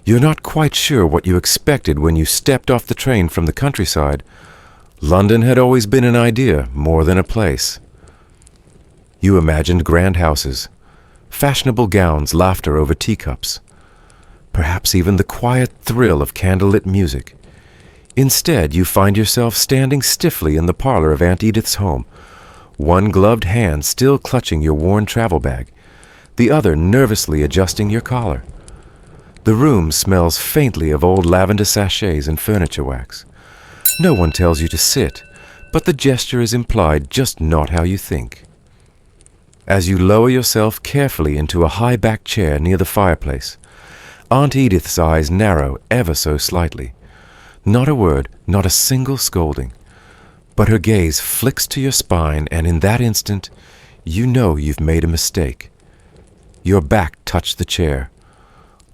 You're not quite sure what you expected when you stepped off the train from the countryside. London had always been an idea more than a place. You imagined grand houses, fashionable gowns, laughter over teacups, perhaps even the quiet thrill of candlelit music. Instead, you find yourself standing stiffly in the parlor of Aunt Edith's home, one gloved hand still clutching your worn travel bag, the other nervously adjusting your collar. The room smells faintly of old lavender sachets and furniture wax. No one tells you to sit, but the gesture is implied just not how you think. As you lower yourself carefully into a high-backed chair near the fireplace, Aunt Edith's eyes narrow ever so slightly. Not a word, not a single scolding. But her gaze flicks to your spine, and in that instant, you know you've made a mistake. Your back touched the chair.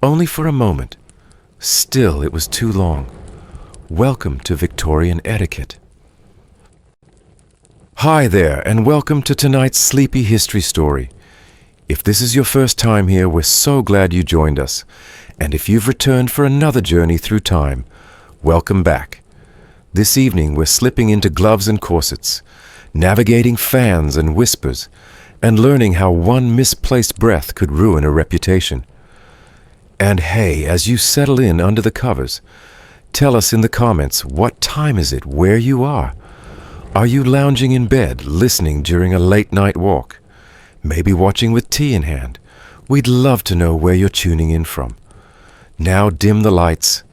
Only for a moment. Still, it was too long. Welcome to Victorian Etiquette. Hi there, and welcome to tonight's sleepy history story. If this is your first time here, we're so glad you joined us. And if you've returned for another journey through time, welcome back. This evening, we're slipping into gloves and corsets, navigating fans and whispers, and learning how one misplaced breath could ruin a reputation. And hey, as you settle in under the covers, tell us in the comments, what time is it where you are? Are you lounging in bed, listening during a late-night walk? Maybe watching with tea in hand? We'd love to know where you're tuning in from. Now dim the lights.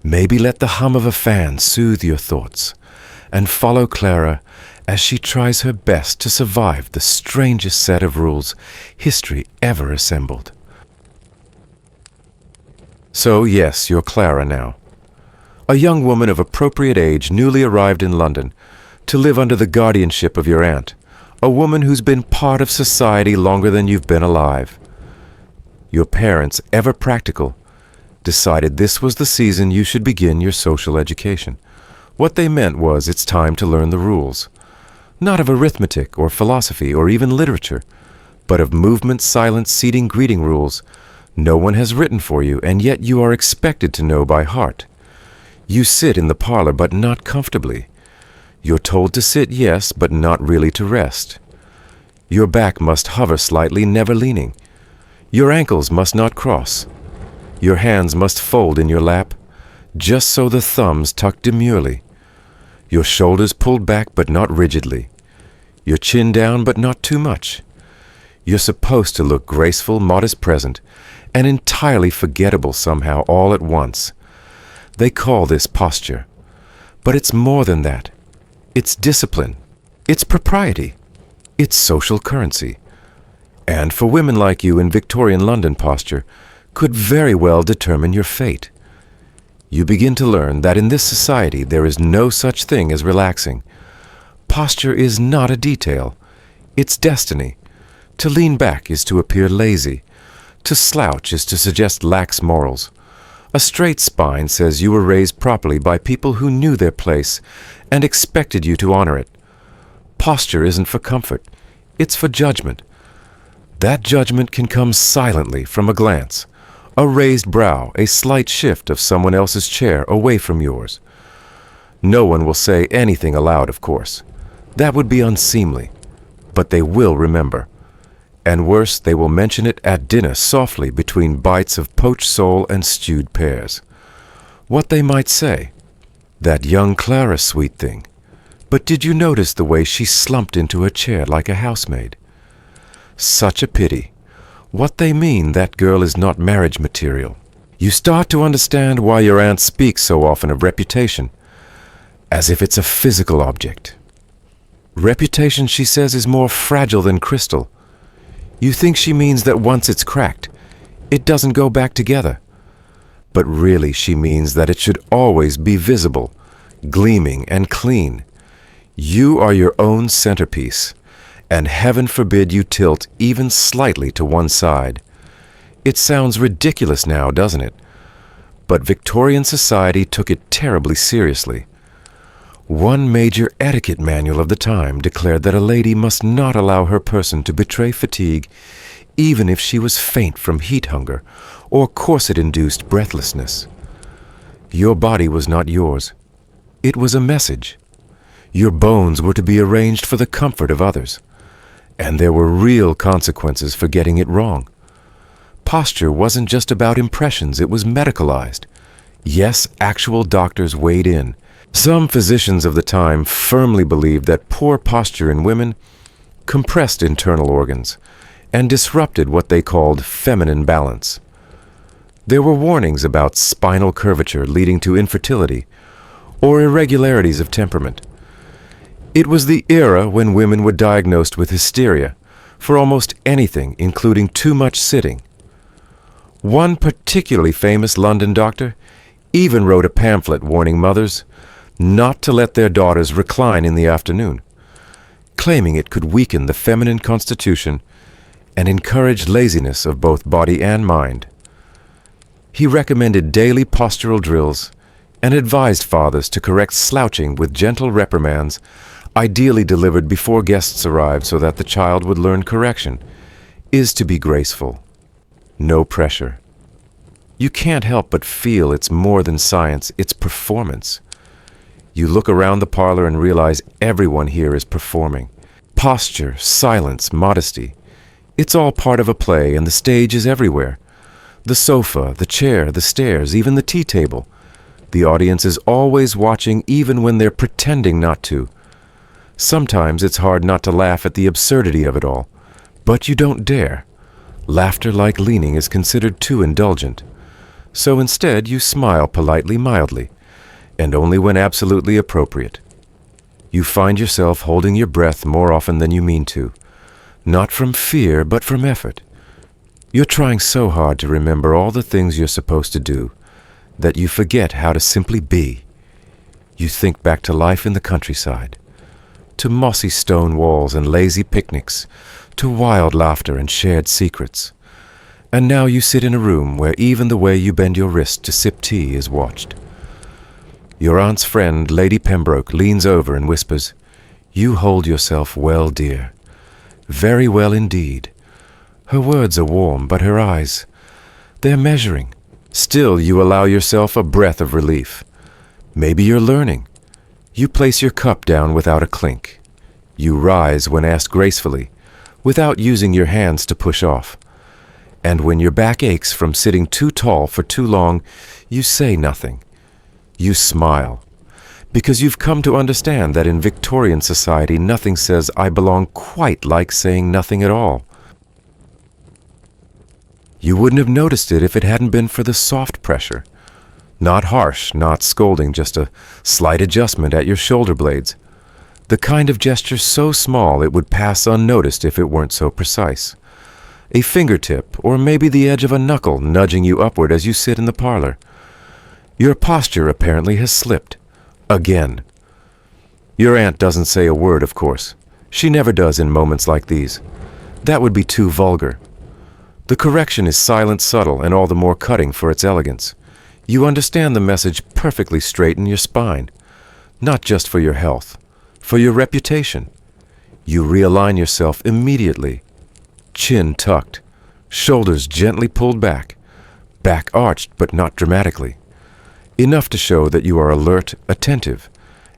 Maybe let the hum of a fan soothe your thoughts, and follow Clara as she tries her best to survive the strangest set of rules history ever assembled. So yes, you're Clara now. A young woman of appropriate age, newly arrived in London, to live under the guardianship of your aunt, a woman who's been part of society longer than you've been alive. Your parents, ever practical, decided this was the season you should begin your social education. What they meant was it's time to learn the rules, not of arithmetic or philosophy or even literature, but of movement, silence, seating, greeting rules no one has written for you, and yet you are expected to know by heart. You sit in the parlor, but not comfortably. You're told to sit, yes, but not really to rest. Your back must hover slightly, never leaning. Your ankles must not cross. Your hands must fold in your lap, just so the thumbs tuck demurely. Your shoulders pulled back, but not rigidly. Your chin down, but not too much. You're supposed to look graceful, modest, present, and entirely forgettable somehow all at once. They call this posture. But it's more than that. It's discipline. It's propriety. It's social currency. And for women like you in Victorian London, posture could very well determine your fate. You begin to learn that in this society there is no such thing as relaxing. Posture is not a detail. It's destiny. To lean back is to appear lazy. To slouch is to suggest lax morals. A straight spine says you were raised properly by people who knew their place and expected you to honor it. Posture isn't for comfort. It's for judgment. That judgment can come silently from a glance, a raised brow, a slight shift of someone else's chair away from yours. No one will say anything aloud, of course. That would be unseemly. But they will remember. And worse, they will mention it at dinner softly between bites of poached sole and stewed pears. What they might say, "That young Clara, sweet thing. But did you notice the way she slumped into her chair like a housemaid?" Such a pity. What they mean, that girl is not marriage material. You start to understand why your aunt speaks so often of reputation, as if it's a physical object. Reputation, she says, is more fragile than crystal. You think she means that once it's cracked, it doesn't go back together. But really she means that it should always be visible, gleaming and clean. You are your own centerpiece, and heaven forbid you tilt even slightly to one side. It sounds ridiculous now, doesn't it? But Victorian society took it terribly seriously. One major etiquette manual of the time declared that a lady must not allow her person to betray fatigue, even if she was faint from heat hunger or corset-induced breathlessness. Your body was not yours. It was a message. Your bones were to be arranged for the comfort of others, and there were real consequences for getting it wrong. Posture wasn't just about impressions, it was medicalized. Yes, actual doctors weighed in. Some physicians of the time firmly believed that poor posture in women compressed internal organs and disrupted what they called feminine balance. There were warnings about spinal curvature leading to infertility or irregularities of temperament. It was the era when women were diagnosed with hysteria for almost anything, including too much sitting. One particularly famous London doctor even wrote a pamphlet warning mothers not to let their daughters recline in the afternoon, claiming it could weaken the feminine constitution and encourage laziness of both body and mind. He recommended daily postural drills and advised fathers to correct slouching with gentle reprimands, ideally delivered before guests arrived so that the child would learn correction is to be graceful. No pressure. You can't help but feel it's more than science, it's performance. You look around the parlor and realize everyone here is performing. Posture, silence, modesty. It's all part of a play, and the stage is everywhere. The sofa, the chair, the stairs, even the tea table. The audience is always watching even when they're pretending not to. Sometimes it's hard not to laugh at the absurdity of it all, but you don't dare. Laughter like leaning is considered too indulgent. So instead you smile politely, mildly, and only when absolutely appropriate. You find yourself holding your breath more often than you mean to, not from fear, but from effort. You're trying so hard to remember all the things you're supposed to do that you forget how to simply be. You think back to life in the countryside, to mossy stone walls and lazy picnics, to wild laughter and shared secrets. And now you sit in a room where even the way you bend your wrist to sip tea is watched. Your aunt's friend, Lady Pembroke, leans over and whispers, "You hold yourself well, dear. Very well indeed." Her words are warm, but her eyes, they're measuring. Still, you allow yourself a breath of relief. Maybe you're learning. You place your cup down without a clink. You rise when asked gracefully, without using your hands to push off. And when your back aches from sitting too tall for too long, you say nothing. You smile, because you've come to understand that in Victorian society nothing says "I belong" quite like saying nothing at all. You wouldn't have noticed it if it hadn't been for the soft pressure. Not harsh, not scolding, just a slight adjustment at your shoulder blades. The kind of gesture so small it would pass unnoticed if it weren't so precise. A fingertip, or maybe the edge of a knuckle nudging you upward as you sit in the parlor. Your posture apparently has slipped. Again. Your aunt doesn't say a word, of course. She never does in moments like these. That would be too vulgar. The correction is silent, subtle, and all the more cutting for its elegance. You understand the message perfectly straight in your spine. Not just for your health, for your reputation. You realign yourself immediately. Chin tucked, shoulders gently pulled back, back arched but not dramatically. Enough to show that you are alert, attentive,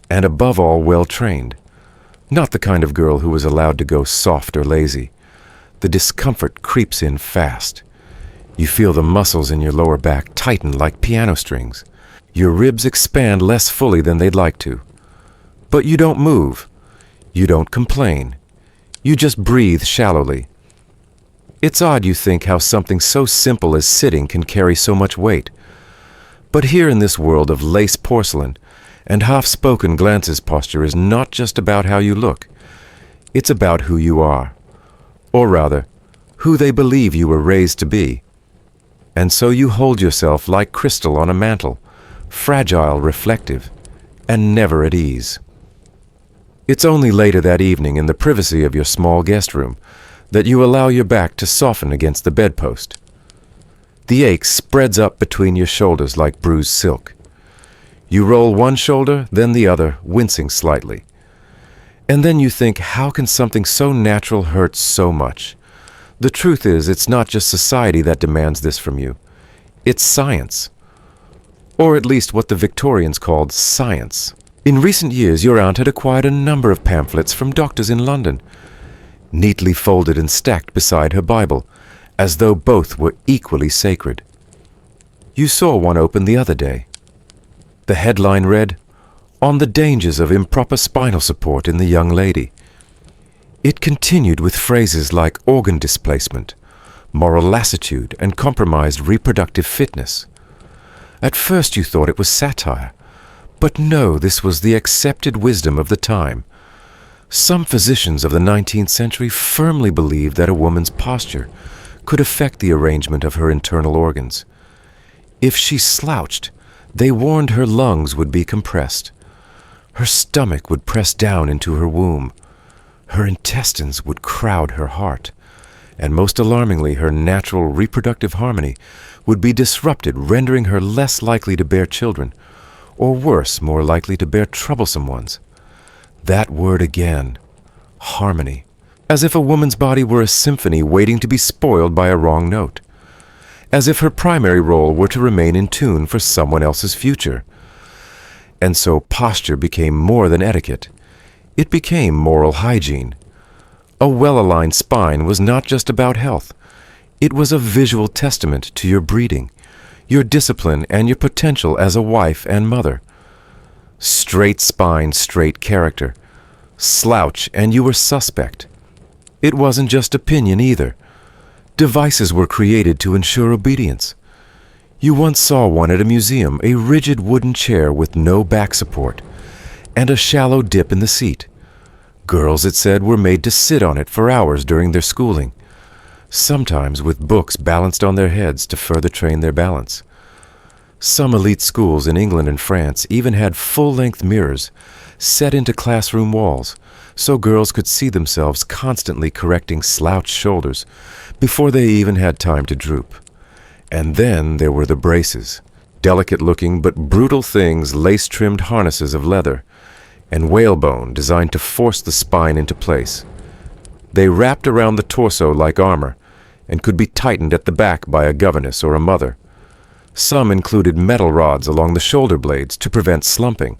and above all well-trained. Not the kind of girl who is allowed to go soft or lazy. The discomfort creeps in fast. You feel the muscles in your lower back tighten like piano strings. Your ribs expand less fully than they'd like to. But you don't move. You don't complain. You just breathe shallowly. It's odd, you think, how something so simple as sitting can carry so much weight. But here in this world of lace porcelain and half-spoken glances, posture is not just about how you look. It's about who you are. Or rather, who they believe you were raised to be. And so you hold yourself like crystal on a mantle, fragile, reflective, and never at ease. It's only later that evening in the privacy of your small guest room that you allow your back to soften against the bedpost. The ache spreads up between your shoulders like bruised silk. You roll one shoulder, then the other, wincing slightly. And then you think, how can something so natural hurt so much? The truth is, it's not just society that demands this from you. It's science. Or at least what the Victorians called science. In recent years, your aunt had acquired a number of pamphlets from doctors in London, neatly folded and stacked beside her Bible, as though both were equally sacred. You saw one open the other day. The headline read, "On the Dangers of Improper Spinal Support in the Young Lady." It continued with phrases like organ displacement, moral lassitude, and compromised reproductive fitness. At first you thought it was satire, but no, this was the accepted wisdom of the time. Some physicians of the 19th century firmly believed that a woman's posture could affect the arrangement of her internal organs. If she slouched, they warned her lungs would be compressed. Her stomach would press down into her womb. Her intestines would crowd her heart. And most alarmingly, her natural reproductive harmony would be disrupted, rendering her less likely to bear children, or worse, more likely to bear troublesome ones. That word again, harmony, as if a woman's body were a symphony waiting to be spoiled by a wrong note, as if her primary role were to remain in tune for someone else's future. And so posture became more than etiquette. It became moral hygiene. A well-aligned spine was not just about health. It was a visual testament to your breeding, your discipline, and your potential as a wife and mother. Straight spine, straight character. Slouch, and you were suspect. It wasn't just opinion either. Devices were created to ensure obedience. You once saw one at a museum, a rigid wooden chair with no back support, and a shallow dip in the seat. Girls, it said, were made to sit on it for hours during their schooling, sometimes with books balanced on their heads to further train their balance. Some elite schools in England and France even had full-length mirrors set into classroom walls so girls could see themselves constantly correcting slouched shoulders before they even had time to droop. And then there were the braces, delicate-looking but brutal things, lace-trimmed harnesses of leather, and whalebone designed to force the spine into place. They wrapped around the torso like armor and could be tightened at the back by a governess or a mother. Some included metal rods along the shoulder blades to prevent slumping.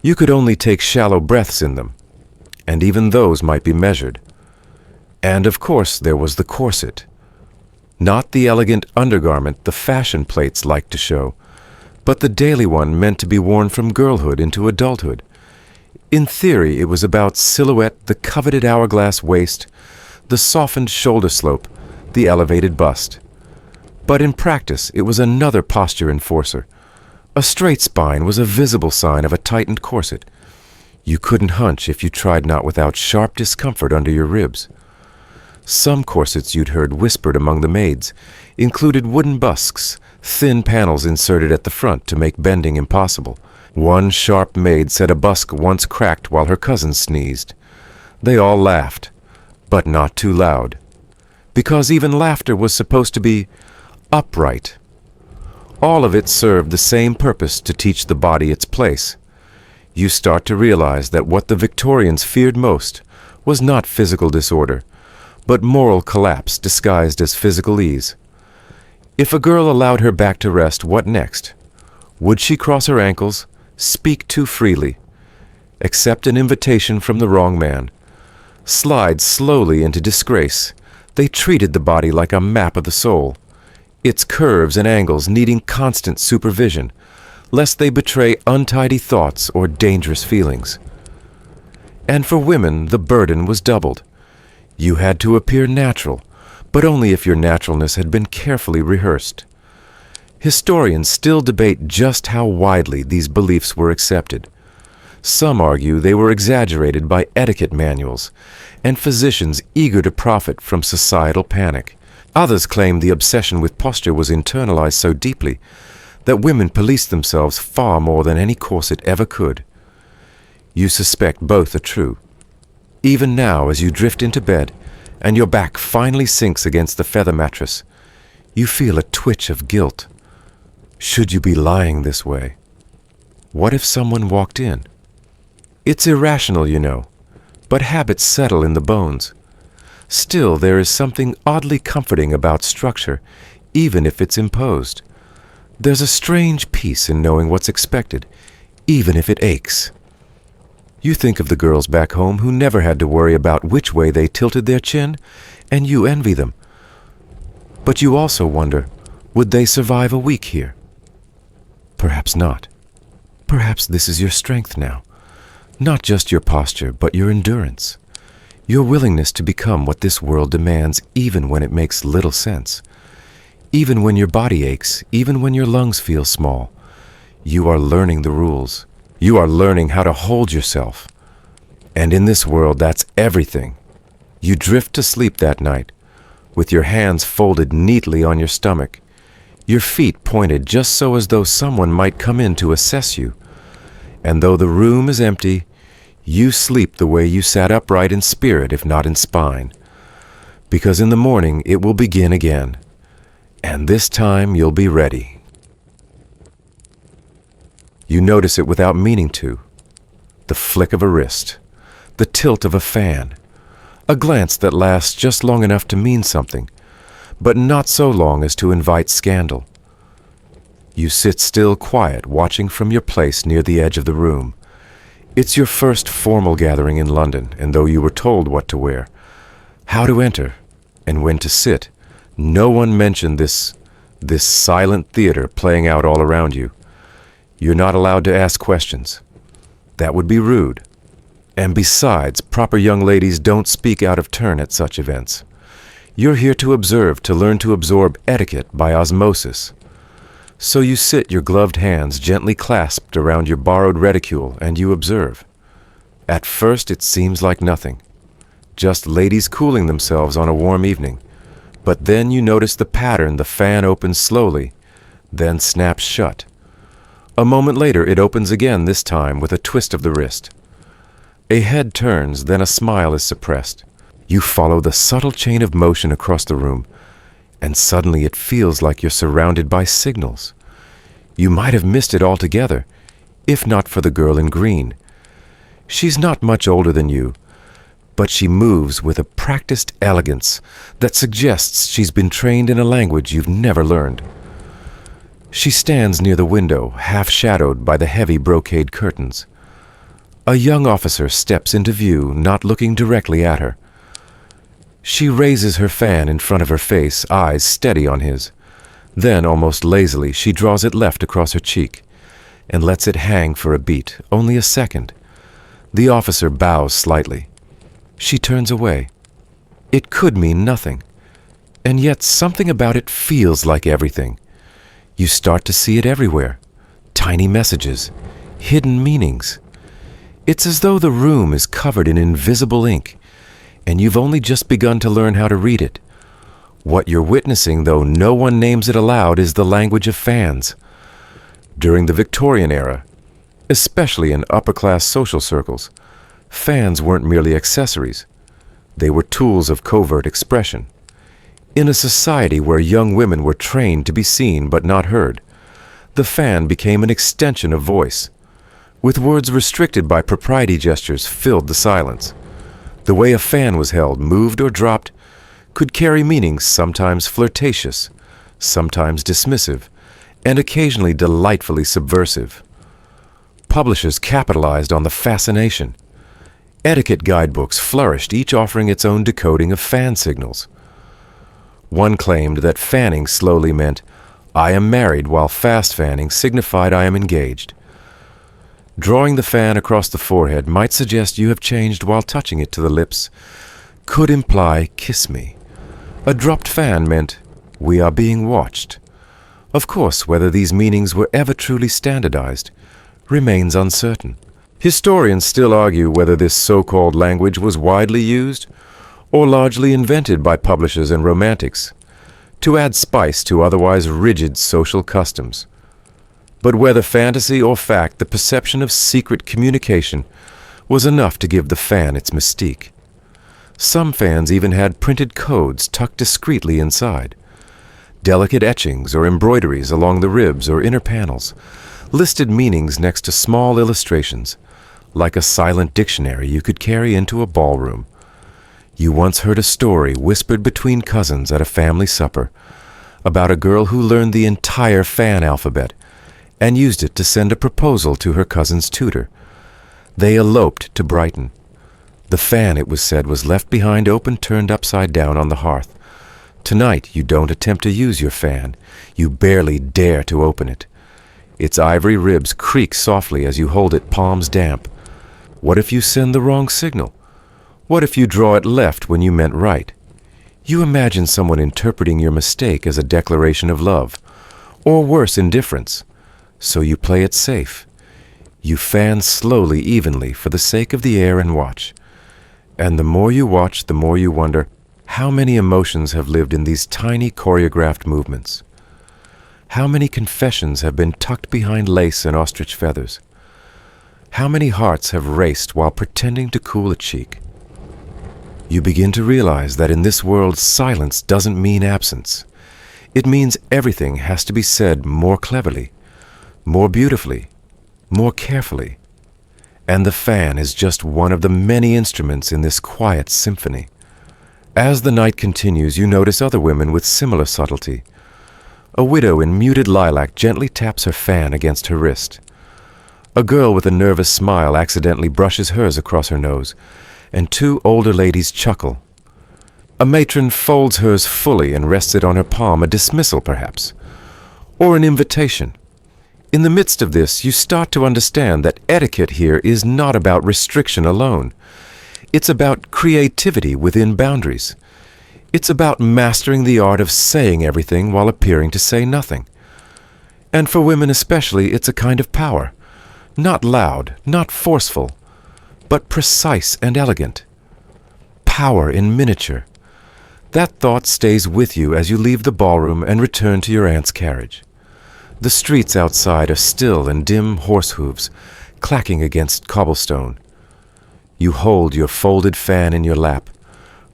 You could only take shallow breaths in them, and even those might be measured. And of course there was the corset. Not the elegant undergarment the fashion plates liked to show, but the daily one meant to be worn from girlhood into adulthood. In theory, it was about silhouette, the coveted hourglass waist, the softened shoulder slope, the elevated bust. But in practice, it was another posture enforcer. A straight spine was a visible sign of a tightened corset. You couldn't hunch if you tried not without sharp discomfort under your ribs. Some corsets you'd heard whispered among the maids included wooden busks, thin panels inserted at the front to make bending impossible. One sharp maid said a busk once cracked while her cousin sneezed. They all laughed, but not too loud, because even laughter was supposed to be upright. All of it served the same purpose, to teach the body its place. You start to realize that what the Victorians feared most was not physical disorder, but moral collapse disguised as physical ease. If a girl allowed her back to rest, what next? Would she cross her ankles, speak too freely, accept an invitation from the wrong man, slide slowly into disgrace? They treated the body like a map of the soul, its curves and angles needing constant supervision, lest they betray untidy thoughts or dangerous feelings. And for women, the burden was doubled. You had to appear natural, but only if your naturalness had been carefully rehearsed. Historians still debate just how widely these beliefs were accepted. Some argue they were exaggerated by etiquette manuals and physicians eager to profit from societal panic. Others claim the obsession with posture was internalized so deeply that women policed themselves far more than any corset ever could. You suspect both are true. Even now, as you drift into bed and your back finally sinks against the feather mattress, you feel a twitch of guilt. Should you be lying this way? What if someone walked in? It's irrational, you know, but habits settle in the bones. Still, there is something oddly comforting about structure, even if it's imposed. There's a strange peace in knowing what's expected, even if it aches. You think of the girls back home who never had to worry about which way they tilted their chin, and you envy them. But you also wonder, would they survive a week here? Perhaps not. Perhaps this is your strength now. Not just your posture, but your endurance. Your willingness to become what this world demands even when it makes little sense. Even when your body aches, even when your lungs feel small. You are learning the rules. You are learning how to hold yourself. And in this world, that's everything. You drift to sleep that night, with your hands folded neatly on your stomach, your feet pointed just so as though someone might come in to assess you. And though the room is empty, you sleep the way you sat upright in spirit, if not in spine. Because in the morning it will begin again, and this time you'll be ready. You notice it without meaning to. The flick of a wrist, the tilt of a fan, a glance that lasts just long enough to mean something, but not so long as to invite scandal. You sit still quiet, watching from your place near the edge of the room. It's your first formal gathering in London, and though you were told what to wear, how to enter, and when to sit, no one mentioned this silent theater playing out all around you. You're not allowed to ask questions. That would be rude. And besides, proper young ladies don't speak out of turn at such events. You're here to observe, to learn to absorb etiquette by osmosis. So you sit, your gloved hands gently clasped around your borrowed reticule, and you observe. At first it seems like nothing. Just ladies cooling themselves on a warm evening. But then you notice the pattern. The fan opens slowly, then snaps shut. A moment later it opens again, this time with a twist of the wrist. A head turns, then a smile is suppressed. You follow the subtle chain of motion across the room, and suddenly it feels like you're surrounded by signals. You might have missed it altogether, if not for the girl in green. She's not much older than you, but she moves with a practiced elegance that suggests she's been trained in a language you've never learned. She stands near the window, half shadowed by the heavy brocade curtains. A young officer steps into view, not looking directly at her. She raises her fan in front of her face, eyes steady on his. Then, almost lazily, she draws it left across her cheek and lets it hang for a beat, only a second. The officer bows slightly. She turns away. It could mean nothing, and yet something about it feels like everything. You start to see it everywhere. Tiny messages, hidden meanings. It's as though the room is covered in invisible ink, and you've only just begun to learn how to read it. What you're witnessing, though no one names it aloud, is the language of fans. During the Victorian era, especially in upper-class social circles, fans weren't merely accessories. They were tools of covert expression. In a society where young women were trained to be seen but not heard, the fan became an extension of voice. With words restricted by propriety, gestures filled the silence. The way a fan was held, moved or dropped, could carry meanings sometimes flirtatious, sometimes dismissive, and occasionally delightfully subversive. Publishers capitalized on the fascination. Etiquette guidebooks flourished, each offering its own decoding of fan signals. One claimed that fanning slowly meant, "I am married," while fast fanning signified, "I am engaged." Drawing the fan across the forehead might suggest you have changed while touching it to the lips, could imply, "Kiss me." A dropped fan meant, "We are being watched." Of course, whether these meanings were ever truly standardized remains uncertain. Historians still argue whether this so-called language was widely used or largely invented by publishers and romantics to add spice to otherwise rigid social customs. But whether fantasy or fact, the perception of secret communication was enough to give the fan its mystique. Some fans even had printed codes tucked discreetly inside. Delicate etchings or embroideries along the ribs or inner panels listed meanings next to small illustrations, like a silent dictionary you could carry into a ballroom. You once heard a story whispered between cousins at a family supper about a girl who learned the entire fan alphabet and used it to send a proposal to her cousin's tutor. They eloped to Brighton. The fan, it was said, was left behind open, turned upside down on the hearth. Tonight you don't attempt to use your fan. You barely dare to open it. Its ivory ribs creak softly as you hold it, palms damp. What if you send the wrong signal? What if you draw it left when you meant right? You imagine someone interpreting your mistake as a declaration of love, or worse, indifference. So you play it safe. You fan slowly, evenly, for the sake of the air and watch. And the more you watch, the more you wonder how many emotions have lived in these tiny choreographed movements. How many confessions have been tucked behind lace and ostrich feathers? How many hearts have raced while pretending to cool a cheek? You begin to realize that in this world, silence doesn't mean absence. It means everything has to be said more cleverly, more beautifully, more carefully. And the fan is just one of the many instruments in this quiet symphony. As the night continues, you notice other women with similar subtlety. A widow in muted lilac gently taps her fan against her wrist. A girl with a nervous smile accidentally brushes hers across her nose, and two older ladies chuckle. A matron folds hers fully and rests it on her palm, a dismissal perhaps, or an invitation. In the midst of this, you start to understand that etiquette here is not about restriction alone. It's about creativity within boundaries. It's about mastering the art of saying everything while appearing to say nothing. And for women especially, it's a kind of power. Not loud, not forceful, but precise and elegant. Power in miniature. That thought stays with you as you leave the ballroom and return to your aunt's carriage. The streets outside are still and dim horse hooves, clacking against cobblestone. You hold your folded fan in your lap,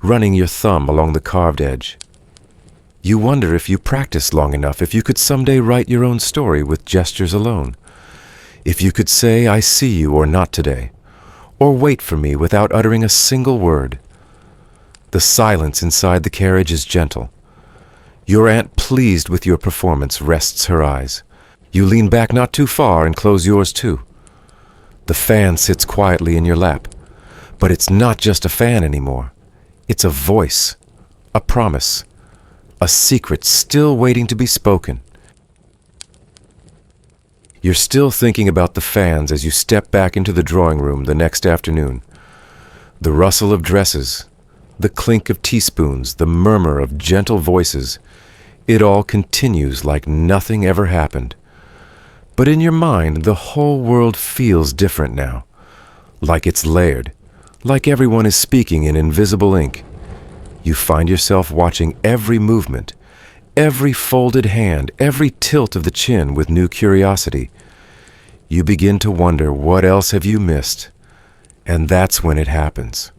running your thumb along the carved edge. You wonder if you practiced long enough, if you could someday write your own story with gestures alone. If you could say, "I see you," or "not today," or "wait for me," without uttering a single word. The silence inside the carriage is gentle. Your aunt, pleased with your performance, rests her eyes. You lean back not too far and close yours too. The fan sits quietly in your lap. But it's not just a fan anymore. It's a voice, a promise, a secret still waiting to be spoken. You're still thinking about the fans as you step back into the drawing room the next afternoon. The rustle of dresses, the clink of teaspoons, the murmur of gentle voices, it all continues like nothing ever happened. But in your mind, the whole world feels different now, like it's layered, like everyone is speaking in invisible ink. You find yourself watching every movement, every folded hand, every tilt of the chin with new curiosity. You begin to wonder, what else have you missed? And that's when it happens.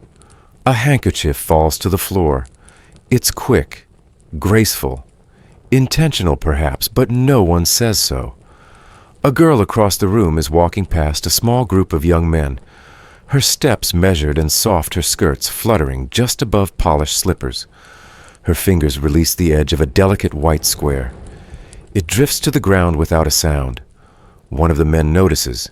A handkerchief falls to the floor. It's quick, graceful, intentional perhaps, but no one says so. A girl across the room is walking past a small group of young men, her steps measured and soft, her skirts fluttering just above polished slippers. Her fingers release the edge of a delicate white square. It drifts to the ground without a sound. One of the men notices.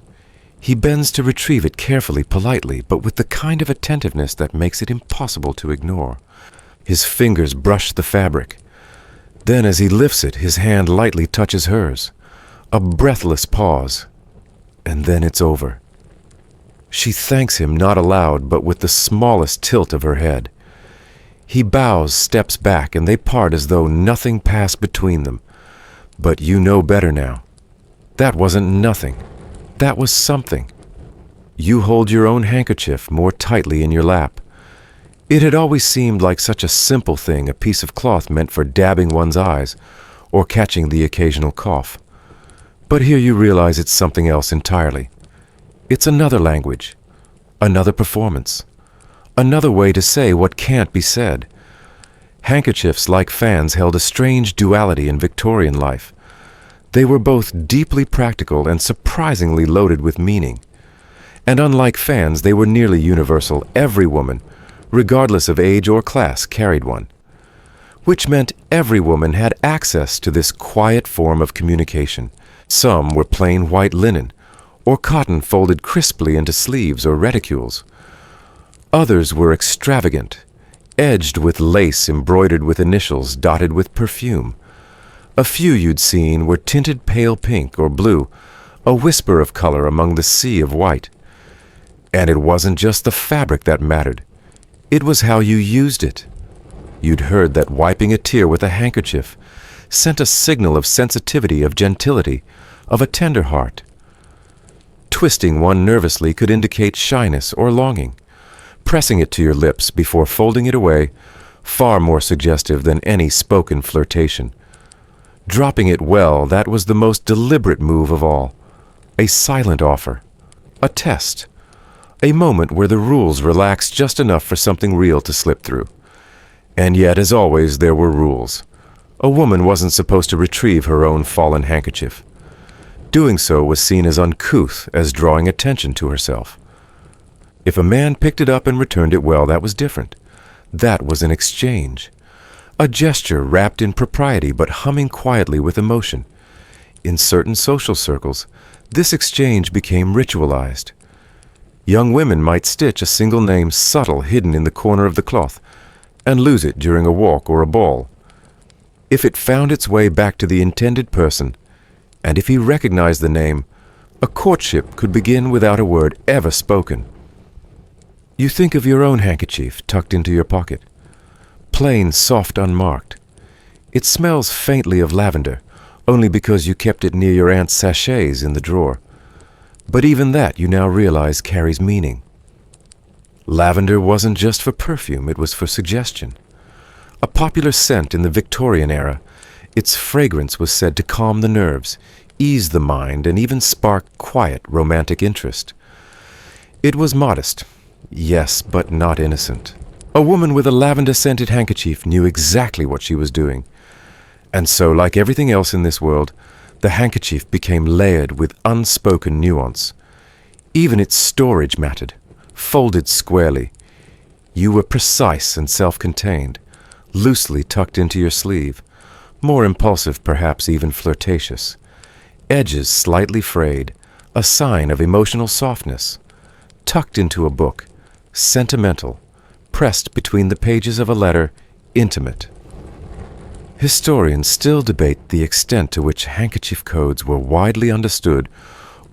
He bends to retrieve it carefully, politely, but with the kind of attentiveness that makes it impossible to ignore. His fingers brush the fabric. Then as he lifts it, his hand lightly touches hers. A breathless pause, and then it's over. She thanks him not aloud, but with the smallest tilt of her head. He bows, steps back, and they part as though nothing passed between them. But you know better now. That wasn't nothing. That was something. You hold your own handkerchief more tightly in your lap. It had always seemed like such a simple thing, a piece of cloth meant for dabbing one's eyes or catching the occasional cough. But here you realize it's something else entirely. It's another language, another performance, another way to say what can't be said. Handkerchiefs, like fans, held a strange duality in Victorian life. They were both deeply practical and surprisingly loaded with meaning. And unlike fans, they were nearly universal. Every woman, regardless of age or class, carried one, which meant every woman had access to this quiet form of communication. Some were plain white linen, or cotton folded crisply into sleeves or reticules. Others were extravagant, edged with lace embroidered with initials dotted with perfume. A few you'd seen were tinted pale pink or blue, a whisper of color among the sea of white. And it wasn't just the fabric that mattered. It was how you used it. You'd heard that wiping a tear with a handkerchief sent a signal of sensitivity, of gentility, of a tender heart. Twisting one nervously could indicate shyness or longing. Pressing it to your lips before folding it away, far more suggestive than any spoken flirtation. Dropping it well, that was the most deliberate move of all. A silent offer. A test. A moment where the rules relaxed just enough for something real to slip through. And yet, as always, there were rules. A woman wasn't supposed to retrieve her own fallen handkerchief. Doing so was seen as uncouth, as drawing attention to herself. If a man picked it up and returned it well, that was different. That was an exchange. A gesture wrapped in propriety but humming quietly with emotion. In certain social circles, this exchange became ritualized. Young women might stitch a single name subtle hidden in the corner of the cloth and lose it during a walk or a ball. If it found its way back to the intended person, and if he recognized the name, a courtship could begin without a word ever spoken. You think of your own handkerchief tucked into your pocket. Plain, soft, unmarked. It smells faintly of lavender, only because you kept it near your aunt's sachets in the drawer. But even that you now realize carries meaning. Lavender wasn't just for perfume, it was for suggestion. A popular scent in the Victorian era, its fragrance was said to calm the nerves, ease the mind, and even spark quiet, romantic interest. It was modest, yes, but not innocent. A woman with a lavender-scented handkerchief knew exactly what she was doing. And so, like everything else in this world, the handkerchief became layered with unspoken nuance. Even its storage mattered, folded squarely. You were precise and self-contained, loosely tucked into your sleeve, more impulsive, perhaps even flirtatious. Edges slightly frayed, a sign of emotional softness. Tucked into a book, sentimental, pressed between the pages of a letter, intimate. Historians still debate the extent to which handkerchief codes were widely understood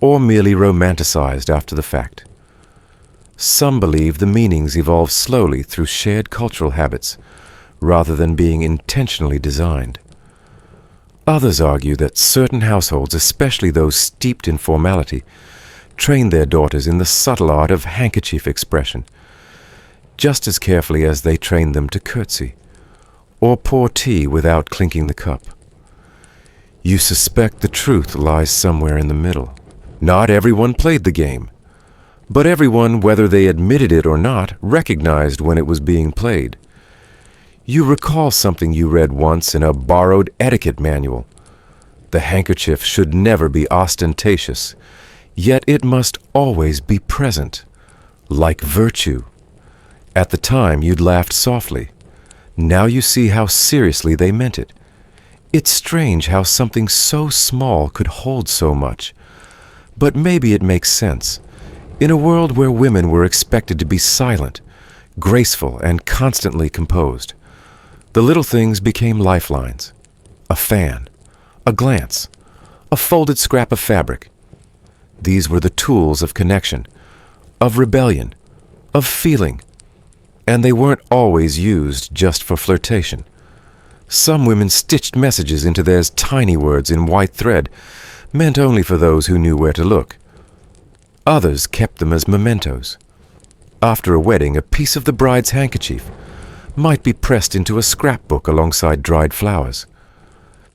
or merely romanticized after the fact. Some believe the meanings evolved slowly through shared cultural habits, rather than being intentionally designed. Others argue that certain households, especially those steeped in formality, trained their daughters in the subtle art of handkerchief expression, just as carefully as they trained them to curtsy, or pour tea without clinking the cup. You suspect the truth lies somewhere in the middle. Not everyone played the game, but everyone, whether they admitted it or not, recognized when it was being played. You recall something you read once in a borrowed etiquette manual. The handkerchief should never be ostentatious, yet it must always be present, like virtue. At the time, you'd laughed softly. Now you see how seriously they meant it. It's strange how something so small could hold so much. But maybe it makes sense. In a world where women were expected to be silent, graceful, and constantly composed, the little things became lifelines. A fan, a glance, a folded scrap of fabric. These were the tools of connection, of rebellion, of feeling. And they weren't always used just for flirtation. Some women stitched messages into theirs, tiny words in white thread, meant only for those who knew where to look. Others kept them as mementos. After a wedding, a piece of the bride's handkerchief might be pressed into a scrapbook alongside dried flowers.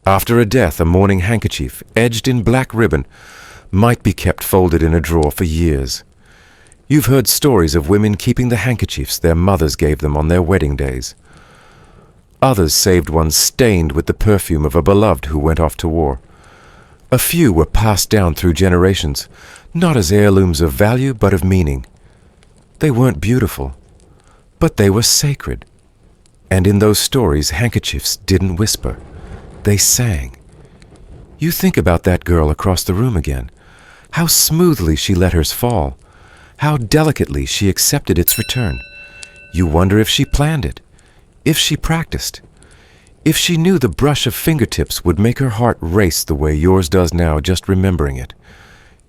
After a death, a mourning handkerchief, edged in black ribbon, might be kept folded in a drawer for years. You've heard stories of women keeping the handkerchiefs their mothers gave them on their wedding days. Others saved ones stained with the perfume of a beloved who went off to war. A few were passed down through generations, not as heirlooms of value, but of meaning. They weren't beautiful, But they were sacred. And in those stories, handkerchiefs didn't whisper. They sang. You think about that girl across the room again. How smoothly she let hers fall. How delicately she accepted its return. You wonder if she planned it, if she practiced, if she knew the brush of fingertips would make her heart race the way yours does now just remembering it.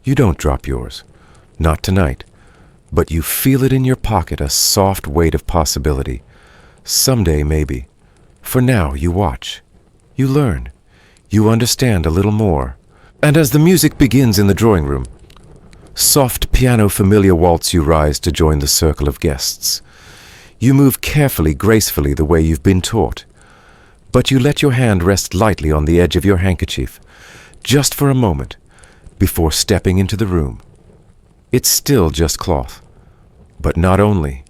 You don't drop yours. Not tonight. But you feel it in your pocket, a soft weight of possibility. Someday, maybe. For now, you watch. You learn. You understand a little more. And as the music begins in the drawing room, soft piano familiar waltz, you rise to join the circle of guests. You move carefully, gracefully, the way you've been taught. But you let your hand rest lightly on the edge of your handkerchief, just for a moment, before stepping into the room. It's still just cloth. But not only.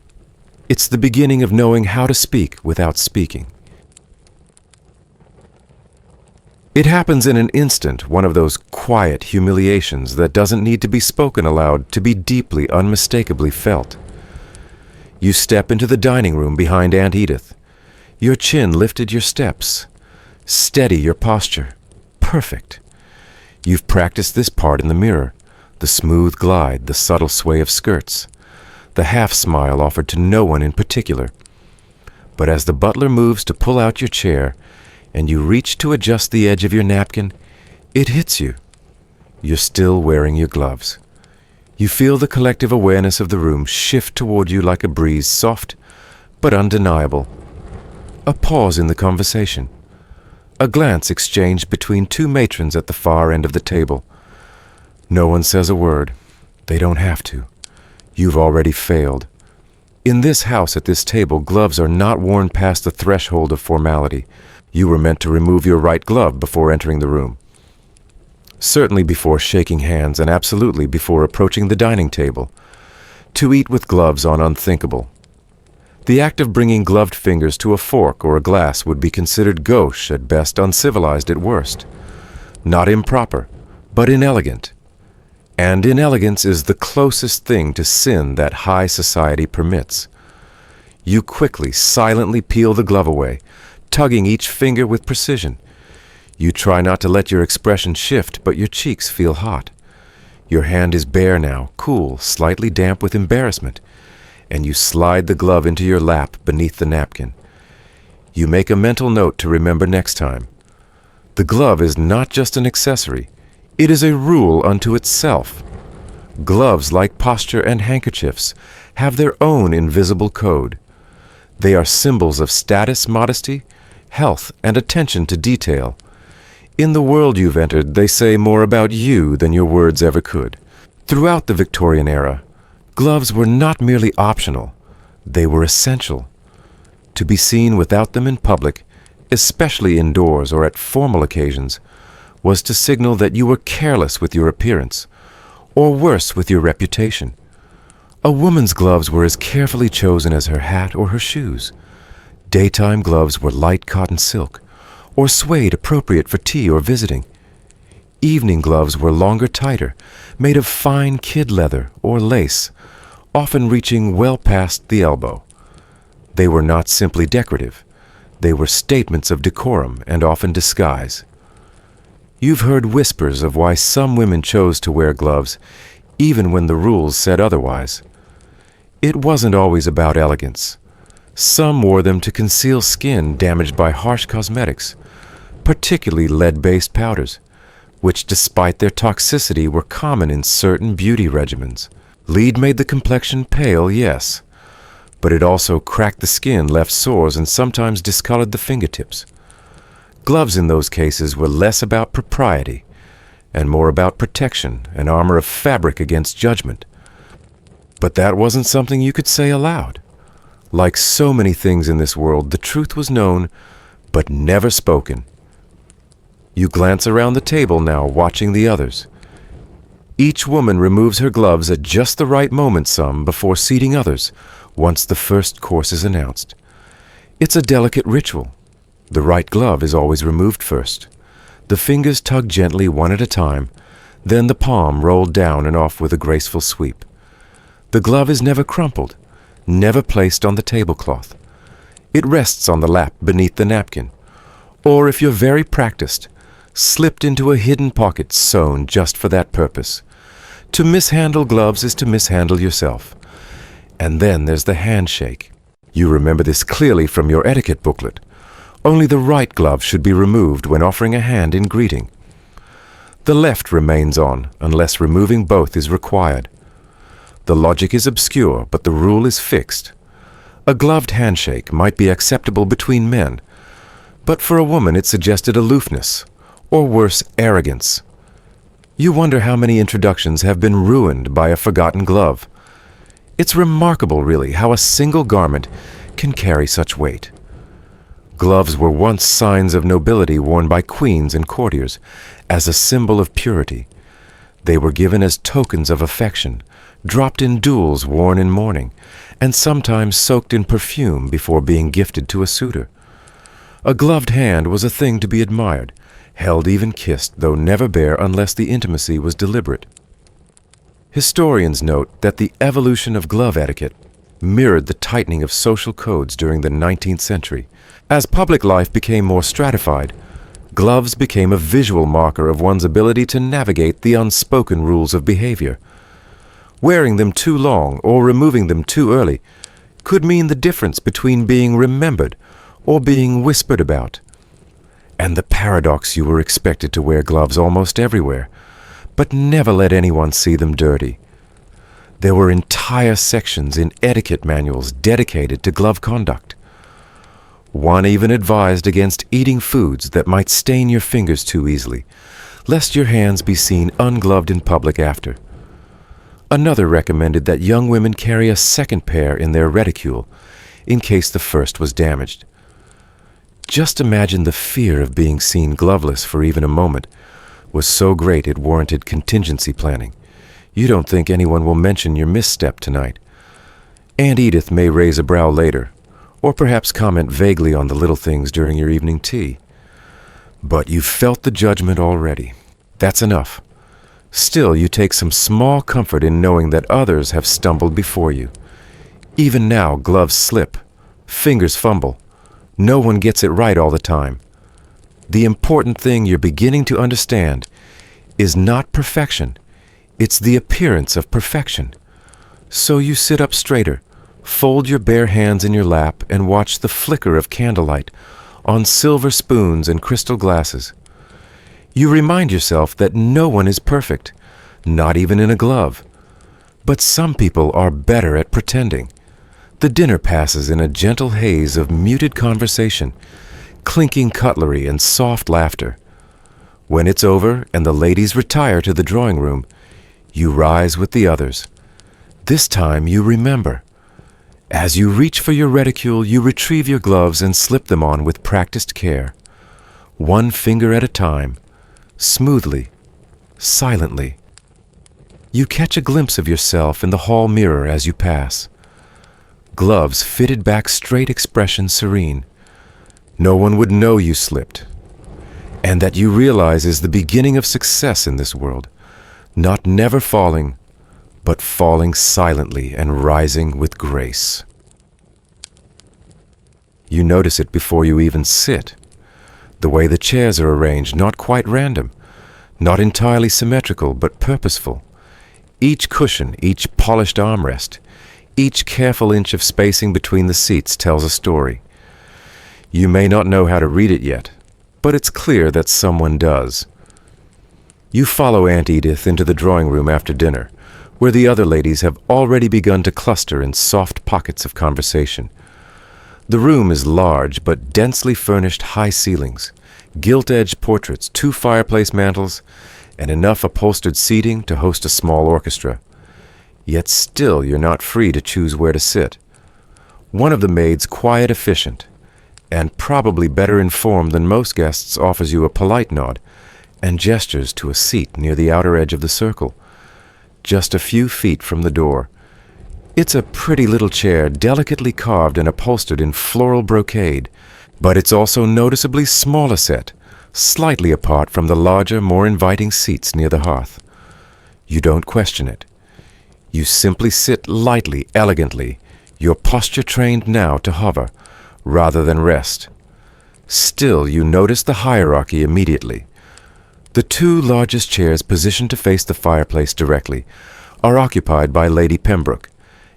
It's the beginning of knowing how to speak without speaking. It happens in an instant, one of those quiet humiliations that doesn't need to be spoken aloud to be deeply, unmistakably felt. You step into the dining room behind Aunt Edith. Your chin lifted, your steps. Steady, your posture. Perfect. You've practiced this part in the mirror. The smooth glide, the subtle sway of skirts. The half-smile offered to no one in particular. But as the butler moves to pull out your chair, and you reach to adjust the edge of your napkin, it hits you. You're still wearing your gloves. You feel the collective awareness of the room shift toward you like a breeze, soft but undeniable. A pause in the conversation. A glance exchanged between two matrons at the far end of the table. No one says a word. They don't have to. You've already failed. In this house, at this table, gloves are not worn past the threshold of formality. You were meant to remove your right glove before entering the room. Certainly before shaking hands, and absolutely before approaching the dining table. To eat with gloves on unthinkable. The act of bringing gloved fingers to a fork or a glass would be considered gauche at best, uncivilized at worst. Not improper, but inelegant. And inelegance is the closest thing to sin that high society permits. You quickly, silently peel the glove away, tugging each finger with precision. You try not to let your expression shift, but your cheeks feel hot. Your hand is bare now, cool, slightly damp with embarrassment, and you slide the glove into your lap beneath the napkin. You make a mental note to remember next time. The glove is not just an accessory. It is a rule unto itself. Gloves, like posture and handkerchiefs, have their own invisible code. They are symbols of status, modesty, health, and attention to detail. In the world you've entered, they say more about you than your words ever could. Throughout the Victorian era, gloves were not merely optional, they were essential. To be seen without them in public, especially indoors or at formal occasions, was to signal that you were careless with your appearance, or worse, with your reputation. A woman's gloves were as carefully chosen as her hat or her shoes. Daytime gloves were light cotton silk, or suede appropriate for tea or visiting. Evening gloves were longer, tighter, made of fine kid leather or lace, often reaching well past the elbow. They were not simply decorative. They were statements of decorum and often disguise. You've heard whispers of why some women chose to wear gloves, even when the rules said otherwise. It wasn't always about elegance. Some wore them to conceal skin damaged by harsh cosmetics, particularly lead-based powders, which despite their toxicity were common in certain beauty regimens. Lead made the complexion pale, yes, but it also cracked the skin, left sores, and sometimes discolored the fingertips. Gloves in those cases were less about propriety and more about protection, an armor of fabric against judgment. But that wasn't something you could say aloud. Like so many things in this world, the truth was known, but never spoken. You glance around the table now, watching the others. Each woman removes her gloves at just the right moment, some before seating others, once the first course is announced. It's a delicate ritual. The right glove is always removed first. The fingers tugged gently one at a time, then the palm rolled down and off with a graceful sweep. The glove is never crumpled, never placed on the tablecloth. It rests on the lap beneath the napkin, or if you're very practiced, slipped into a hidden pocket sewn just for that purpose. To mishandle gloves is to mishandle yourself. And then there's the handshake. You remember this clearly from your etiquette booklet. Only the right glove should be removed when offering a hand in greeting. The left remains on unless removing both is required. The logic is obscure, but the rule is fixed. A gloved handshake might be acceptable between men, but for a woman it suggested aloofness, or worse, arrogance. You wonder how many introductions have been ruined by a forgotten glove. It's remarkable, really, how a single garment can carry such weight. Gloves were once signs of nobility worn by queens and courtiers as a symbol of purity. They were given as tokens of affection, dropped in duels worn in mourning, and sometimes soaked in perfume before being gifted to a suitor. A gloved hand was a thing to be admired, held even kissed, though never bare unless the intimacy was deliberate. Historians note that the evolution of glove etiquette mirrored the tightening of social codes during the 19th century. As public life became more stratified, gloves became a visual marker of one's ability to navigate the unspoken rules of behavior. Wearing them too long or removing them too early could mean the difference between being remembered or being whispered about. And the paradox: you were expected to wear gloves almost everywhere, but never let anyone see them dirty. There were entire sections in etiquette manuals dedicated to glove conduct. One even advised against eating foods that might stain your fingers too easily, lest your hands be seen ungloved in public after. Another recommended that young women carry a second pair in their reticule, in case the first was damaged. Just imagine the fear of being seen gloveless for even a moment was so great it warranted contingency planning. You don't think anyone will mention your misstep tonight. Aunt Edith may raise a brow later, or perhaps comment vaguely on the little things during your evening tea. But you've felt the judgment already. That's enough. Still, you take some small comfort in knowing that others have stumbled before you. Even now, gloves slip, fingers fumble. No one gets it right all the time. The important thing you're beginning to understand is not perfection. It's the appearance of perfection. So you sit up straighter, fold your bare hands in your lap, and watch the flicker of candlelight on silver spoons and crystal glasses. You remind yourself that no one is perfect, not even in a glove. But some people are better at pretending. The dinner passes in a gentle haze of muted conversation, clinking cutlery and soft laughter. When it's over and the ladies retire to the drawing room, you rise with the others. This time you remember. As you reach for your reticule, you retrieve your gloves and slip them on with practiced care, one finger at a time, smoothly, silently. You catch a glimpse of yourself in the hall mirror as you pass. Gloves fitted back straight, expression serene. No one would know you slipped. And that you realize is the beginning of success in this world. Not never falling, but falling silently and rising with grace. You notice it before you even sit. The way the chairs are arranged, not quite random, not entirely symmetrical, but purposeful. Each cushion, each polished armrest, each careful inch of spacing between the seats tells a story. You may not know how to read it yet, but it's clear that someone does. You follow Aunt Edith into the drawing room after dinner, where the other ladies have already begun to cluster in soft pockets of conversation. The room is large but densely furnished, high ceilings, gilt-edged portraits, 2 fireplace mantels, and enough upholstered seating to host a small orchestra. Yet still you're not free to choose where to sit. One of the maids, quiet, efficient, and probably better informed than most guests, offers you a polite nod and gestures to a seat near the outer edge of the circle, just a few feet from the door. It's a pretty little chair, delicately carved and upholstered in floral brocade, but it's also noticeably smaller set, slightly apart from the larger, more inviting seats near the hearth. You don't question it. You simply sit lightly, elegantly, your posture trained now to hover rather than rest. Still, you notice the hierarchy immediately. The two largest chairs positioned to face the fireplace directly are occupied by Lady Pembroke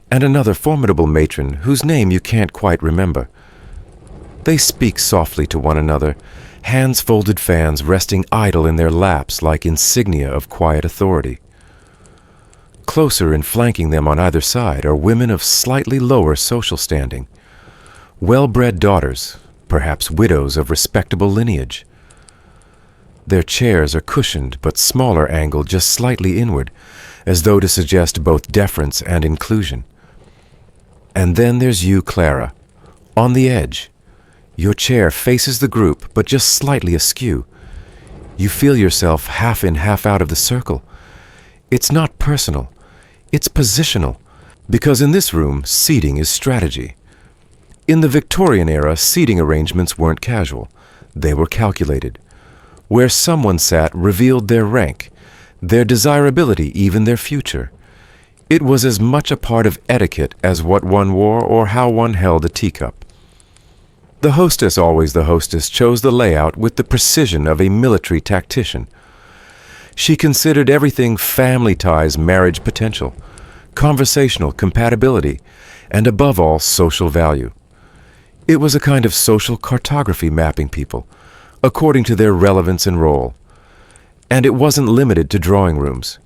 and another formidable matron whose name you can't quite remember. They speak softly to one another, hands-folded fans resting idle in their laps like insignia of quiet authority. Closer and flanking them on either side are women of slightly lower social standing, well-bred daughters, perhaps widows of respectable lineage. Their chairs are cushioned but smaller angled just slightly inward, as though to suggest both deference and inclusion. And then there's you, Clara, on the edge. Your chair faces the group, but just slightly askew. You feel yourself half in, half out of the circle. It's not personal, it's positional, because in this room, seating is strategy. In the Victorian era, seating arrangements weren't casual. They were calculated. Where someone sat revealed their rank, their desirability, even their future. It was as much a part of etiquette as what one wore or how one held a teacup. The hostess, always the hostess, chose the layout with the precision of a military tactician. She considered everything family ties, marriage potential, conversational compatibility, and above all, social value. It was a kind of social cartography mapping people, according to their relevance and role. And it wasn't limited to drawing rooms.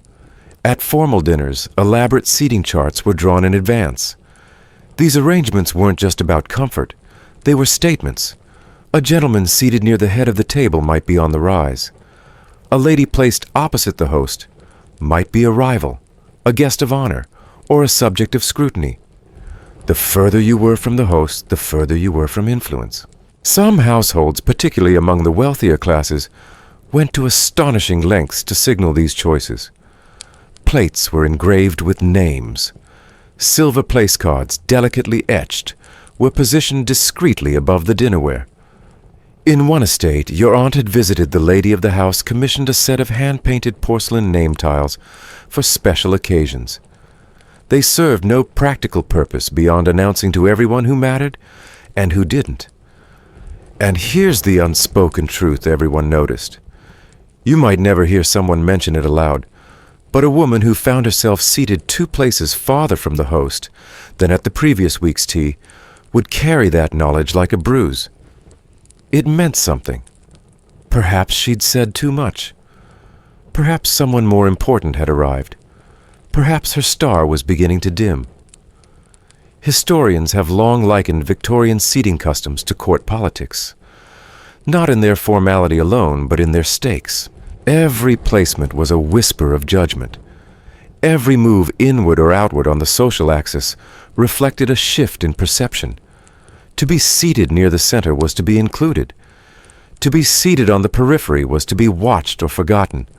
At formal dinners, elaborate seating charts were drawn in advance. These arrangements weren't just about comfort. They were statements. A gentleman seated near the head of the table might be on the rise. A lady placed opposite the host might be a rival, a guest of honor, or a subject of scrutiny. The further you were from the host, the further you were from influence. Some households, particularly among the wealthier classes, went to astonishing lengths to signal these choices. Plates were engraved with names. Silver place cards, delicately etched, were positioned discreetly above the dinnerware. In one estate, your aunt had visited the lady of the house, commissioned a set of hand-painted porcelain name tiles for special occasions. They served no practical purpose beyond announcing to everyone who mattered and who didn't. And here's the unspoken truth everyone noticed. You might never hear someone mention it aloud, but a woman who found herself seated 2 places farther from the host than at the previous week's tea would carry that knowledge like a bruise. It meant something. Perhaps she'd said too much. Perhaps someone more important had arrived. Perhaps her star was beginning to dim. Historians have long likened Victorian seating customs to court politics, not in their formality alone, but in their stakes. Every placement was a whisper of judgment. Every move inward or outward on the social axis reflected a shift in perception. To be seated near the center was to be included. To be seated on the periphery was to be watched or forgotten.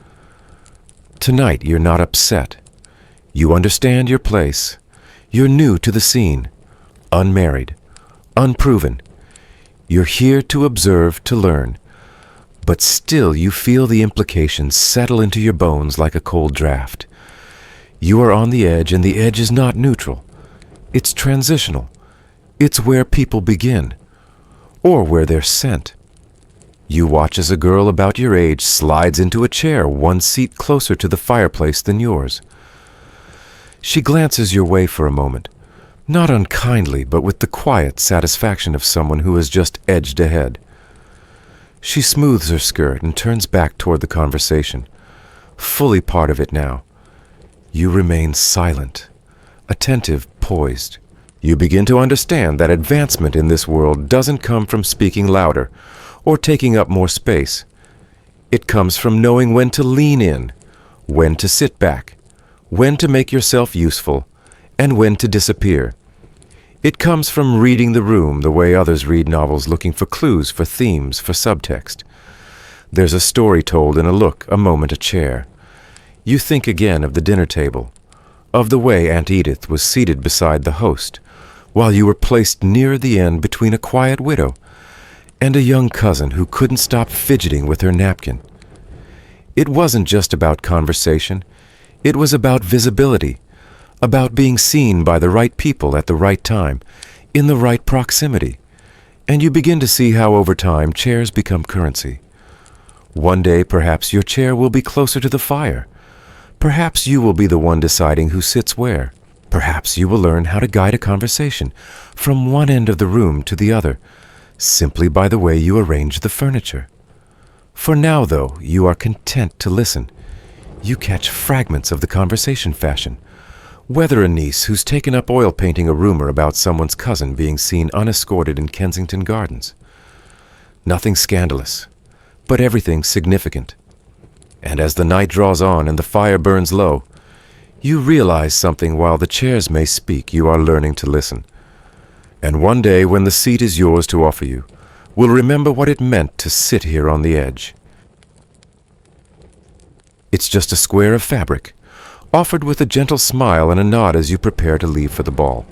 Tonight you're not upset. You understand your place. You're new to the scene, unmarried, unproven. You're here to observe, to learn. But still you feel the implications settle into your bones like a cold draft. You are on the edge, and the edge is not neutral. It's transitional. It's where people begin, or where they're sent. You watch as a girl about your age slides into a chair 1 seat closer to the fireplace than yours. She glances your way for a moment, not unkindly, but with the quiet satisfaction of someone who has just edged ahead. She smooths her skirt and turns back toward the conversation, fully part of it now. You remain silent, attentive, poised. You begin to understand that advancement in this world doesn't come from speaking louder or taking up more space. It comes from knowing when to lean in, when to sit back, when to make yourself useful, and when to disappear. It comes from reading the room the way others read novels, looking for clues, for themes, for subtext. There's a story told in a look, a moment, a chair. You think again of the dinner table, of the way Aunt Edith was seated beside the host, while you were placed near the end between a quiet widow and a young cousin who couldn't stop fidgeting with her napkin. It wasn't just about conversation. It was about visibility, about being seen by the right people at the right time, in the right proximity, and you begin to see how over time chairs become currency. One day, perhaps your chair will be closer to the fire. Perhaps you will be the one deciding who sits where. Perhaps you will learn how to guide a conversation from one end of the room to the other, simply by the way you arrange the furniture. For now, though, you are content to listen. You catch fragments of the conversation fashion. Whether a niece who's taken up oil painting a rumor about someone's cousin being seen unescorted in Kensington Gardens. Nothing scandalous, but everything significant. And as the night draws on and the fire burns low, you realize something while the chairs may speak, you are learning to listen. And one day when the seat is yours to offer you, will remember what it meant to sit here on the edge. It's just a square of fabric, offered with a gentle smile and a nod as you prepare to leave for the ball.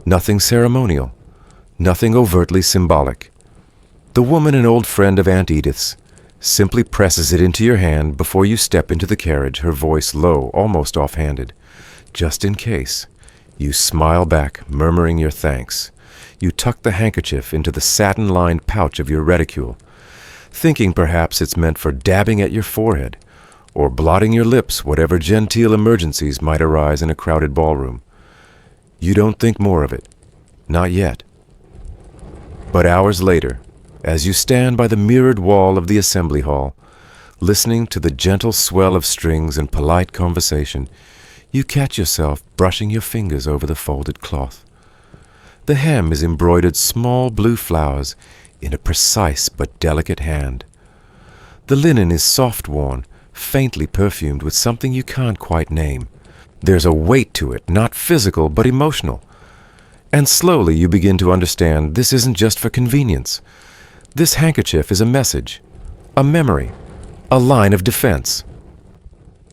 Nothing ceremonial, nothing overtly symbolic. The woman, an old friend of Aunt Edith's, simply presses it into your hand before you step into the carriage, her voice low, almost offhanded. Just in case. You smile back, murmuring your thanks. You tuck the handkerchief into the satin-lined pouch of your reticule, thinking perhaps it's meant for dabbing at your forehead, or blotting your lips, whatever genteel emergencies might arise in a crowded ballroom. You don't think more of it. Not yet. But hours later, as you stand by the mirrored wall of the assembly hall, listening to the gentle swell of strings and polite conversation, you catch yourself brushing your fingers over the folded cloth. The hem is embroidered small blue flowers in a precise but delicate hand. The linen is soft-worn, faintly perfumed with something you can't quite name. There's a weight to it, not physical but emotional. And slowly you begin to understand this isn't just for convenience. This handkerchief is a message, a memory, a line of defense.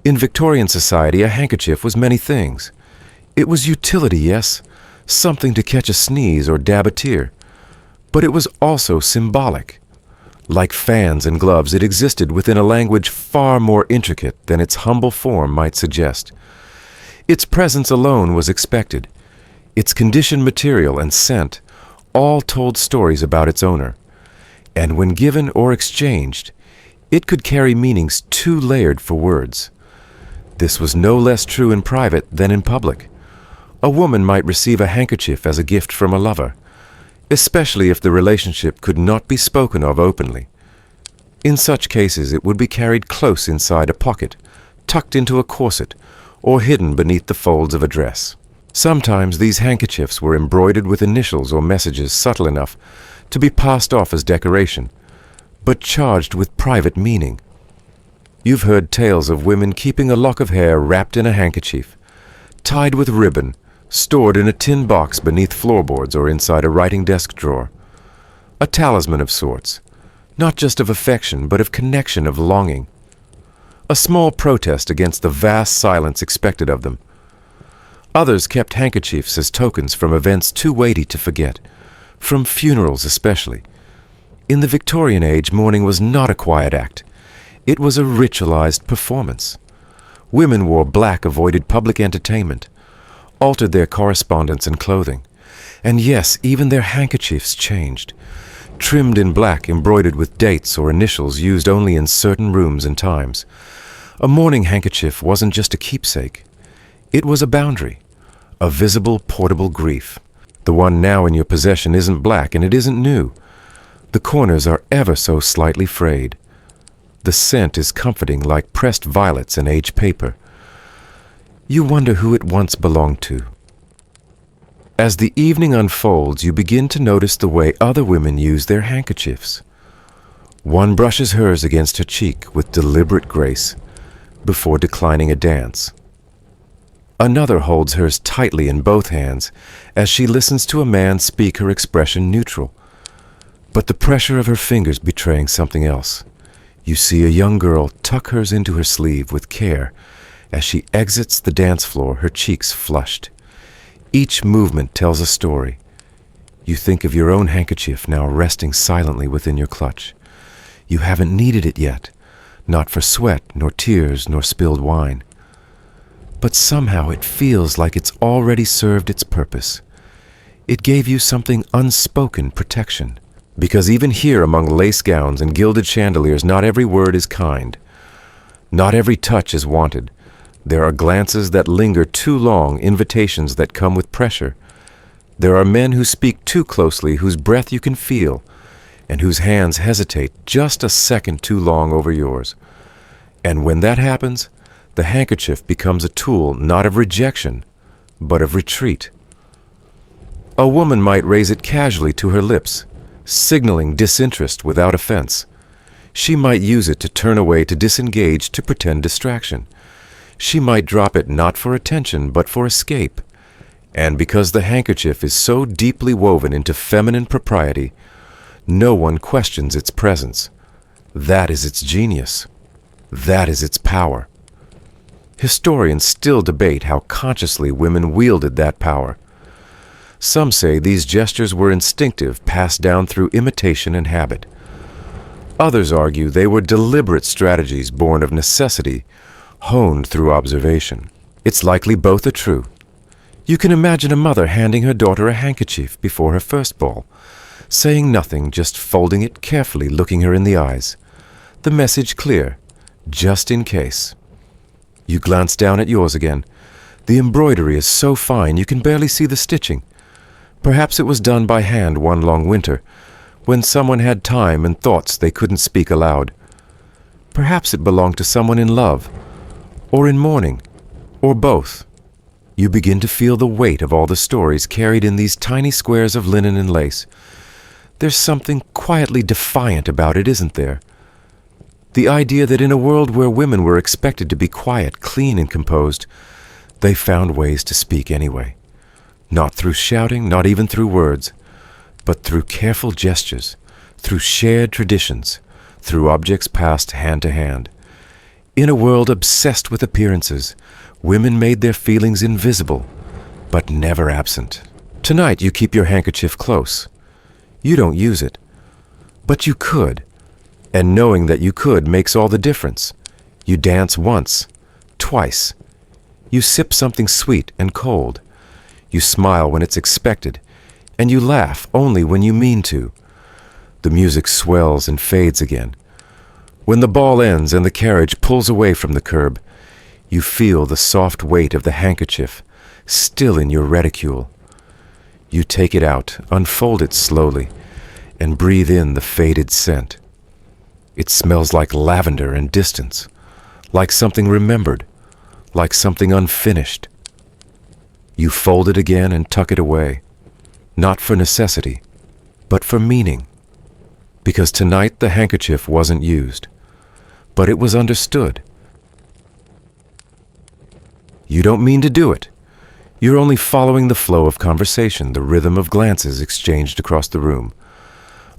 In Victorian society, a handkerchief was many things. It was utility, yes, something to catch a sneeze or dab a tear. But it was also symbolic. Like fans and gloves, it existed within a language far more intricate than its humble form might suggest. Its presence alone was expected. Its condition, material, and scent all told stories about its owner. And when given or exchanged, it could carry meanings too layered for words. This was no less true in private than in public. A woman might receive a handkerchief as a gift from a lover, especially if the relationship could not be spoken of openly. In such cases, it would be carried close inside a pocket, tucked into a corset, or hidden beneath the folds of a dress. Sometimes these handkerchiefs were embroidered with initials or messages subtle enough to be passed off as decoration, but charged with private meaning. You've heard tales of women keeping a lock of hair wrapped in a handkerchief, tied with ribbon, stored in a tin box beneath floorboards or inside a writing desk drawer. A talisman of sorts, not just of affection, but of connection, of longing. A small protest against the vast silence expected of them. Others kept handkerchiefs as tokens from events too weighty to forget, from funerals especially. In the Victorian age, mourning was not a quiet act. It was a ritualized performance. Women wore black, avoided public entertainment, altered their correspondence and clothing. And yes, even their handkerchiefs changed, trimmed in black, embroidered with dates or initials used only in certain rooms and times. A mourning handkerchief wasn't just a keepsake. It was a boundary, a visible, portable grief. The one now in your possession isn't black, and it isn't new. The corners are ever so slightly frayed. The scent is comforting, like pressed violets and aged paper. You wonder who it once belonged to. As the evening unfolds, you begin to notice the way other women use their handkerchiefs. One brushes hers against her cheek with deliberate grace before declining a dance. Another holds hers tightly in both hands as she listens to a man speak, her expression neutral, but the pressure of her fingers betraying something else. You see a young girl tuck hers into her sleeve with care as she exits the dance floor, her cheeks flushed. Each movement tells a story. You think of your own handkerchief now resting silently within your clutch. You haven't needed it yet, not for sweat, nor tears, nor spilled wine. but somehow it feels like it's already served its purpose. It gave you something unspoken protection. Because even here among lace gowns and gilded chandeliers, not every word is kind. Not every touch is wanted. There are glances that linger too long, invitations that come with pressure. There are men who speak too closely, whose breath you can feel, and whose hands hesitate just a second too long over yours. And when that happens, the handkerchief becomes a tool not of rejection, but of retreat. A woman might raise it casually to her lips, signaling disinterest without offense. She might use it to turn away, to disengage, to pretend distraction. She might drop it not for attention, but for escape. And because the handkerchief is so deeply woven into feminine propriety, no one questions its presence. That is its genius. That is its power. Historians still debate how consciously women wielded that power. Some say these gestures were instinctive, passed down through imitation and habit. Others argue they were deliberate strategies born of necessity, honed through observation. It's likely both are true. You can imagine a mother handing her daughter a handkerchief before her first ball, saying nothing, just folding it carefully, looking her in the eyes. The message clear, just in case. You glance down at yours again. The embroidery is so fine you can barely see the stitching. Perhaps it was done by hand one long winter, when someone had time and thoughts they couldn't speak aloud. Perhaps it belonged to someone in love, or in mourning, or both. You begin to feel the weight of all the stories carried in these tiny squares of linen and lace. There's something quietly defiant about it, isn't there? The idea that in a world where women were expected to be quiet, clean, and composed, they found ways to speak anyway. Not through shouting, not even through words, but through careful gestures, through shared traditions, through objects passed hand to hand. In a world obsessed with appearances, women made their feelings invisible, but never absent. Tonight you keep your handkerchief close. You don't use it, but you could, and knowing that you could makes all the difference. You dance once, twice. You sip something sweet and cold. You smile when it's expected, and you laugh only when you mean to. The music swells and fades again. When the ball ends and the carriage pulls away from the curb, you feel the soft weight of the handkerchief still in your reticule. You take it out, unfold it slowly, and breathe in the faded scent. It smells like lavender and distance, like something remembered, like something unfinished. You fold it again and tuck it away, not for necessity, but for meaning. Because tonight the handkerchief wasn't used, but it was understood. You don't mean to do it. You're only following the flow of conversation, the rhythm of glances exchanged across the room.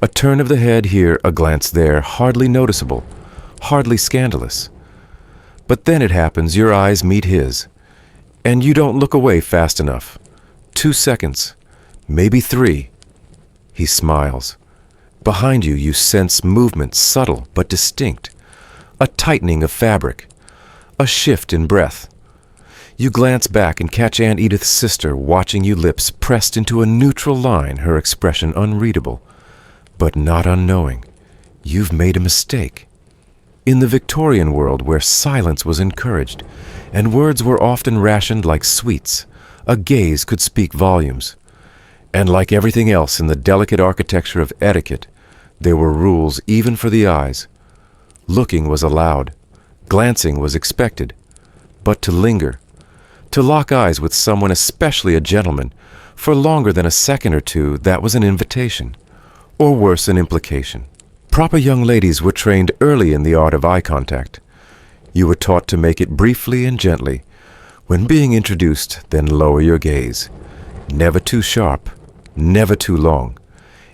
A turn of the head here, a glance there, hardly noticeable, hardly scandalous. But then it happens, your eyes meet his, and you don't look away fast enough. 2 seconds, maybe 3. He smiles. Behind you, you sense movement, subtle but distinct. A tightening of fabric, a shift in breath. You glance back and catch Aunt Edith's sister watching you, lips pressed into a neutral line, her expression unreadable, but not unknowing. You've made a mistake. In the Victorian world, where silence was encouraged, and words were often rationed like sweets, a gaze could speak volumes. And like everything else in the delicate architecture of etiquette, there were rules even for the eyes. Looking was allowed, glancing was expected, but to linger, to lock eyes with someone, especially a gentleman, for longer than a second or two, that was an invitation, or worse, an implication. Proper young ladies were trained early in the art of eye contact. You were taught to make it briefly and gently. When being introduced, then lower your gaze. Never too sharp, never too long.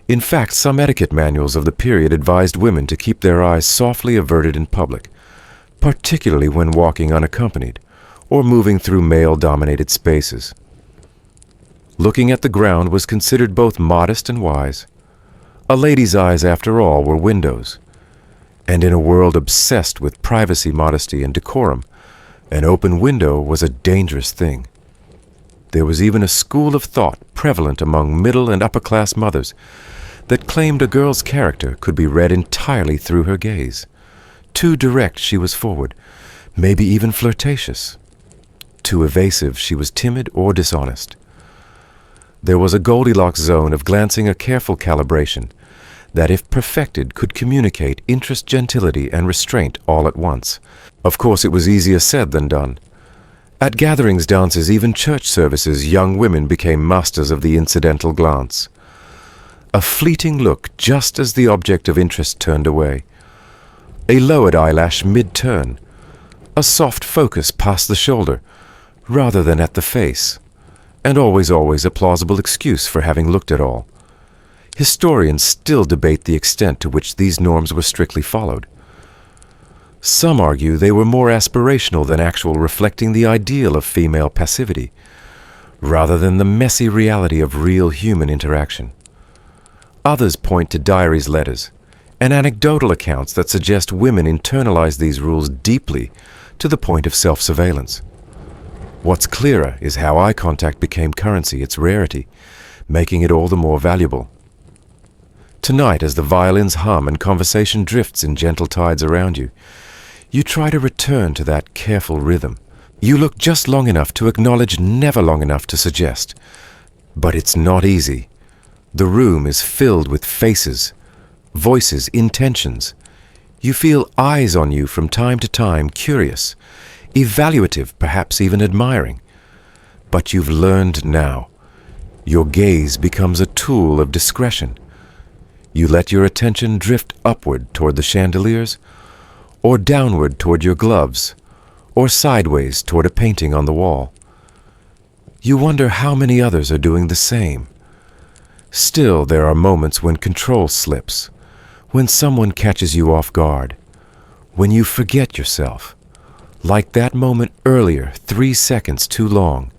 In fact, some etiquette manuals of the period advised women to keep their eyes softly averted in public, particularly when walking unaccompanied or moving through male-dominated spaces. Looking at the ground was considered both modest and wise. A lady's eyes, after all, were windows. And in a world obsessed with privacy, modesty, and decorum, An open window was a dangerous thing. There was even a school of thought prevalent among middle and upper-class mothers that claimed a girl's character could be read entirely through her gaze. Too direct, she was forward, maybe even flirtatious. Too evasive, she was timid or dishonest. There was a Goldilocks zone of glancing a careful calibration that, if perfected, could communicate interest, gentility, and restraint all at once. Of course, it was easier said than done. At gatherings, dances, even church services, young women became masters of the incidental glance. A fleeting look just as the object of interest turned away. A lowered eyelash mid-turn. A soft focus past the shoulder, rather than at the face. And always a plausible excuse for having looked at all. Historians still debate the extent to which these norms were strictly followed. Some argue they were more aspirational than actual, reflecting the ideal of female passivity, rather than the messy reality of real human interaction. Others point to diaries, letters, and anecdotal accounts that suggest women internalized these rules deeply to the point of self-surveillance. What's clearer is how eye contact became currency, its rarity, making it all the more valuable. Tonight, as the violins hum and conversation drifts in gentle tides around you, you try to return to that careful rhythm. You look just long enough to acknowledge, never long enough to suggest. But it's not easy. The room is filled with faces, voices, intentions. You feel eyes on you from time to time, curious, evaluative, perhaps even admiring. But you've learned now. Your gaze becomes a tool of discretion. You let your attention drift upward toward the chandeliers, or downward toward your gloves, or sideways toward a painting on the wall. You wonder how many others are doing the same. Still, there are moments when control slips, when someone catches you off guard, when you forget yourself. Like that moment earlier, 3 seconds too long.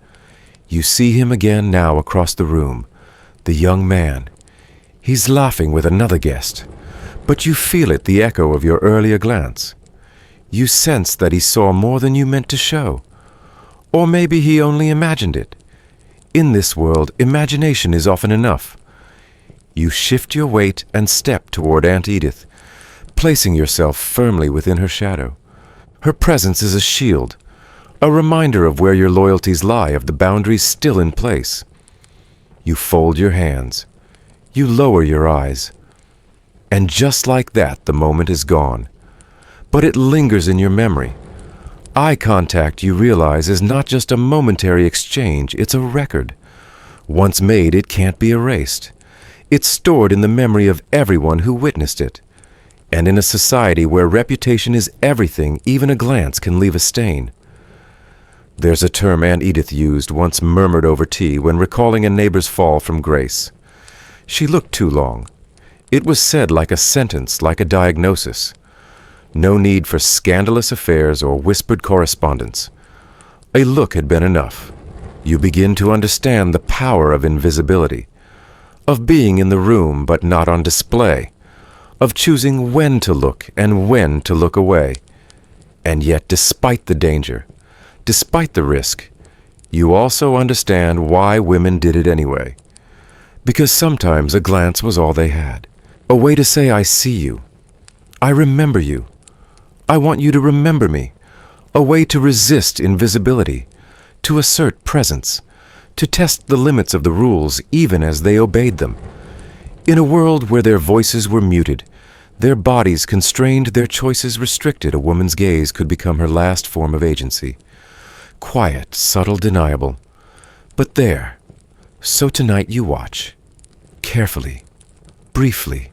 You see him again now across the room, the young man. He's laughing with another guest, but you feel it, the echo of your earlier glance. You sense that he saw more than you meant to show. Or maybe he only imagined it. In this world, imagination is often enough. You shift your weight and step toward Aunt Edith, placing yourself firmly within her shadow. Her presence is a shield, a reminder of where your loyalties lie, of the boundaries still in place. You fold your hands. You lower your eyes. And just like that, the moment is gone. But it lingers in your memory. Eye contact, you realize, is not just a momentary exchange, it's a record. Once made, it can't be erased. It's stored in the memory of everyone who witnessed it. And in a society where reputation is everything, even a glance can leave a stain. There's a term Aunt Edith used, once murmured over tea, when recalling a neighbor's fall from grace. She looked too long. It was said like a sentence, like a diagnosis. No need for scandalous affairs or whispered correspondence. A look had been enough. You begin to understand the power of invisibility, of being in the room but not on display, of choosing when to look and when to look away. And yet, despite the danger, despite the risk, you also understand why women did it anyway. Because sometimes a glance was all they had. A way to say, I see you. I remember you. I want you to remember me. A way to resist invisibility, to assert presence, to test the limits of the rules even as they obeyed them. In a world where their voices were muted, their bodies constrained, their choices restricted, a woman's gaze could become her last form of agency. Quiet, subtle, deniable. But there. So tonight you watch. Carefully, briefly,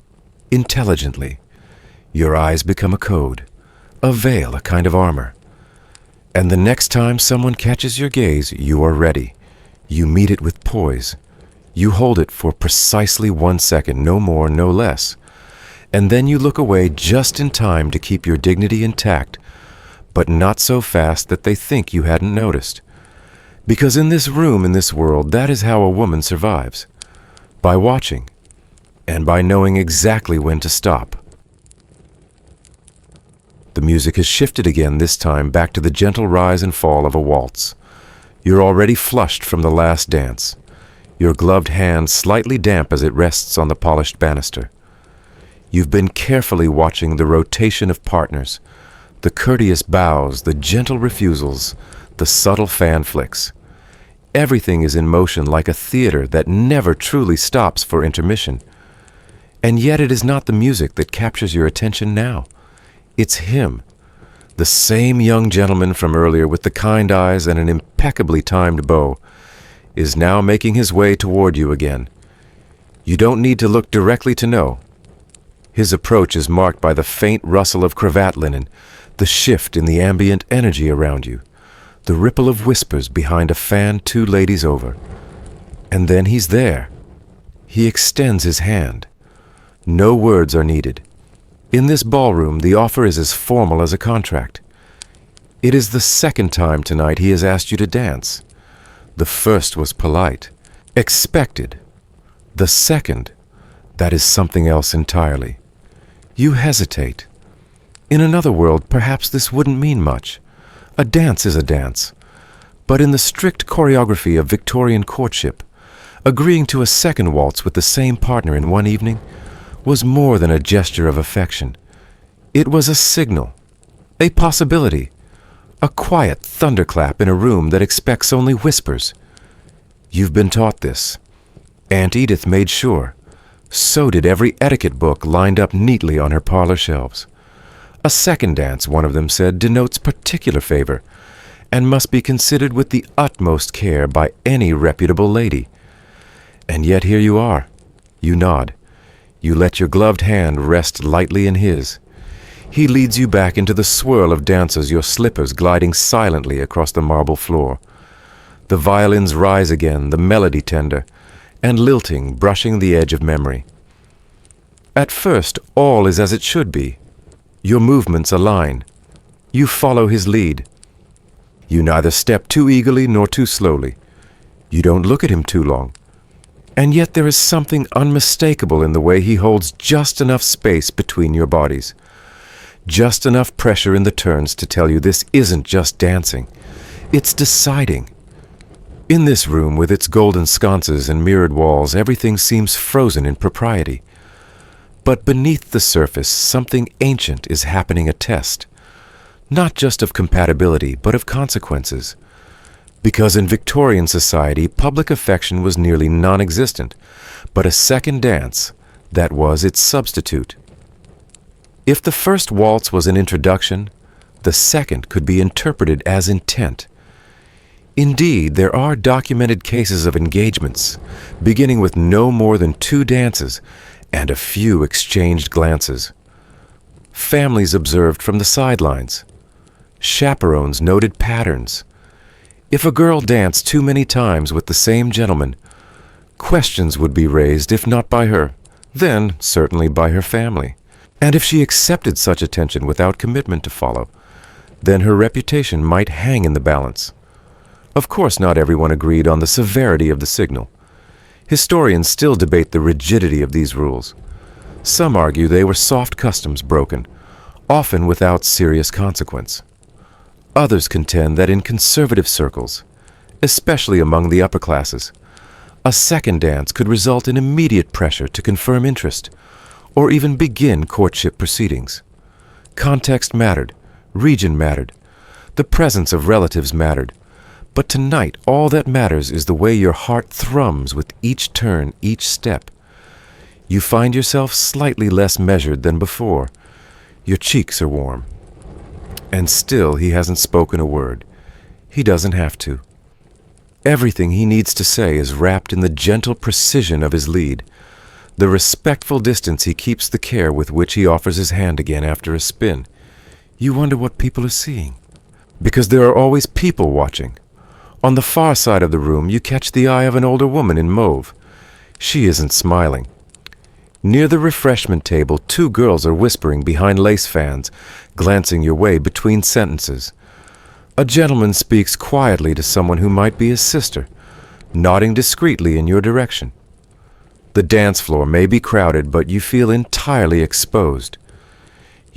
intelligently. Your eyes become a code, a veil, a kind of armor. And the next time someone catches your gaze, you are ready. You meet it with poise. You hold it for precisely 1 second, no more, no less. And then you look away just in time to keep your dignity intact, but not so fast that they think you hadn't noticed. Because in this room, in this world, that is how a woman survives. By watching, and by knowing exactly when to stop. The music has shifted again, this time back to the gentle rise and fall of a waltz. You're already flushed from the last dance, your gloved hand slightly damp as it rests on the polished banister. You've been carefully watching the rotation of partners, the courteous bows, the gentle refusals, the subtle fan flicks. Everything is in motion like a theater that never truly stops for intermission. And yet it is not the music that captures your attention now. It's him, the same young gentleman from earlier with the kind eyes and an impeccably timed bow, is now making his way toward you again. You don't need to look directly to know. His approach is marked by the faint rustle of cravat linen, the shift in the ambient energy around you, the ripple of whispers behind a fan 2 ladies over. And then he's there. He extends his hand. No words are needed. In this ballroom, the offer is as formal as a contract. It is the second time tonight he has asked you to dance. The first was polite, expected. The second, that is something else entirely. You hesitate. In another world, perhaps this wouldn't mean much. A dance is a dance. But in the strict choreography of Victorian courtship, agreeing to a second waltz with the same partner in one evening was more than a gesture of affection. It was a signal, a possibility, a quiet thunderclap in a room that expects only whispers. You've been taught this. Aunt Edith made sure. So did every etiquette book lined up neatly on her parlor shelves. A second dance, one of them said, denotes particular favor, and must be considered with the utmost care by any reputable lady. And yet here you are. You nod. You let your gloved hand rest lightly in his. He leads you back into the swirl of dancers, your slippers gliding silently across the marble floor. The violins rise again, the melody tender, and lilting, brushing the edge of memory. At first, all is as it should be. Your movements align. You follow his lead. You neither step too eagerly nor too slowly. You don't look at him too long. And yet there is something unmistakable in the way he holds just enough space between your bodies. Just enough pressure in the turns to tell you this isn't just dancing. It's deciding. In this room, with its golden sconces and mirrored walls, everything seems frozen in propriety. But beneath the surface, something ancient is happening, a test. Not just of compatibility, but of consequences. Because in Victorian society, public affection was nearly non-existent, but a second dance, that was its substitute. If the first waltz was an introduction, the second could be interpreted as intent. Indeed, there are documented cases of engagements, beginning with no more than 2 dances and a few exchanged glances. Families observed from the sidelines. Chaperones noted patterns. If a girl danced too many times with the same gentleman, questions would be raised, if not by her, then certainly by her family. And if she accepted such attention without commitment to follow, then her reputation might hang in the balance. Of course, not everyone agreed on the severity of the signal. Historians still debate the rigidity of these rules. Some argue they were soft customs broken, often without serious consequence. Others contend that in conservative circles, especially among the upper classes, a second dance could result in immediate pressure to confirm interest, or even begin courtship proceedings. Context mattered, region mattered, the presence of relatives mattered, but tonight all that matters is the way your heart thrums with each turn, each step. You find yourself slightly less measured than before. Your cheeks are warm. And still he hasn't spoken a word. He doesn't have to. Everything he needs to say is wrapped in the gentle precision of his lead, the respectful distance he keeps, the care with which he offers his hand again after a spin. You wonder what people are seeing. Because there are always people watching. On the far side of the room, you catch the eye of an older woman in mauve. She isn't smiling. Near the refreshment table, 2 girls are whispering behind lace fans, glancing your way between sentences. A gentleman speaks quietly to someone who might be his sister, nodding discreetly in your direction. The dance floor may be crowded, but you feel entirely exposed.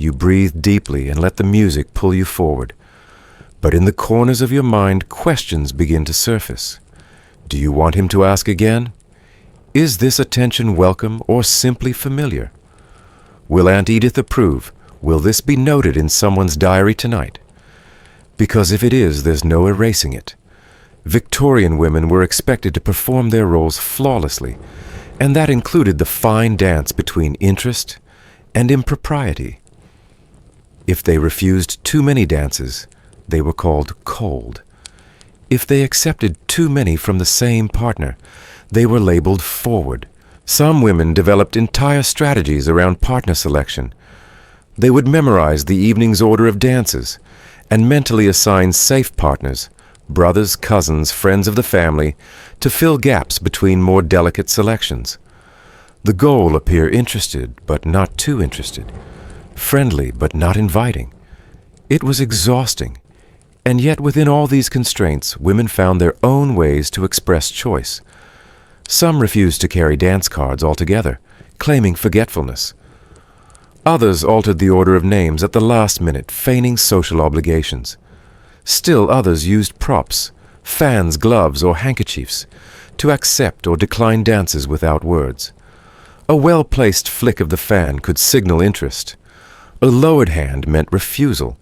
You breathe deeply and let the music pull you forward. But in the corners of your mind, questions begin to surface. Do you want him to ask again? Is this attention welcome or simply familiar? Will Aunt Edith approve? Will this be noted in someone's diary tonight? Because if it is, there's no erasing it. Victorian women were expected to perform their roles flawlessly, and that included the fine dance between interest and impropriety. If they refused too many dances, they were called cold. If they accepted too many from the same partner, they were labeled forward. Some women developed entire strategies around partner selection. They would memorize the evening's order of dances and mentally assign safe partners, brothers, cousins, friends of the family, to fill gaps between more delicate selections. The goal: appear interested but not too interested, friendly but not inviting. It was exhausting, and yet within all these constraints, women found their own ways to express choice. Some refused to carry dance cards altogether, claiming forgetfulness. Others altered the order of names at the last minute, feigning social obligations. Still others used props, fans, gloves, or handkerchiefs, to accept or decline dances without words. A well-placed flick of the fan could signal interest. A lowered hand meant refusal.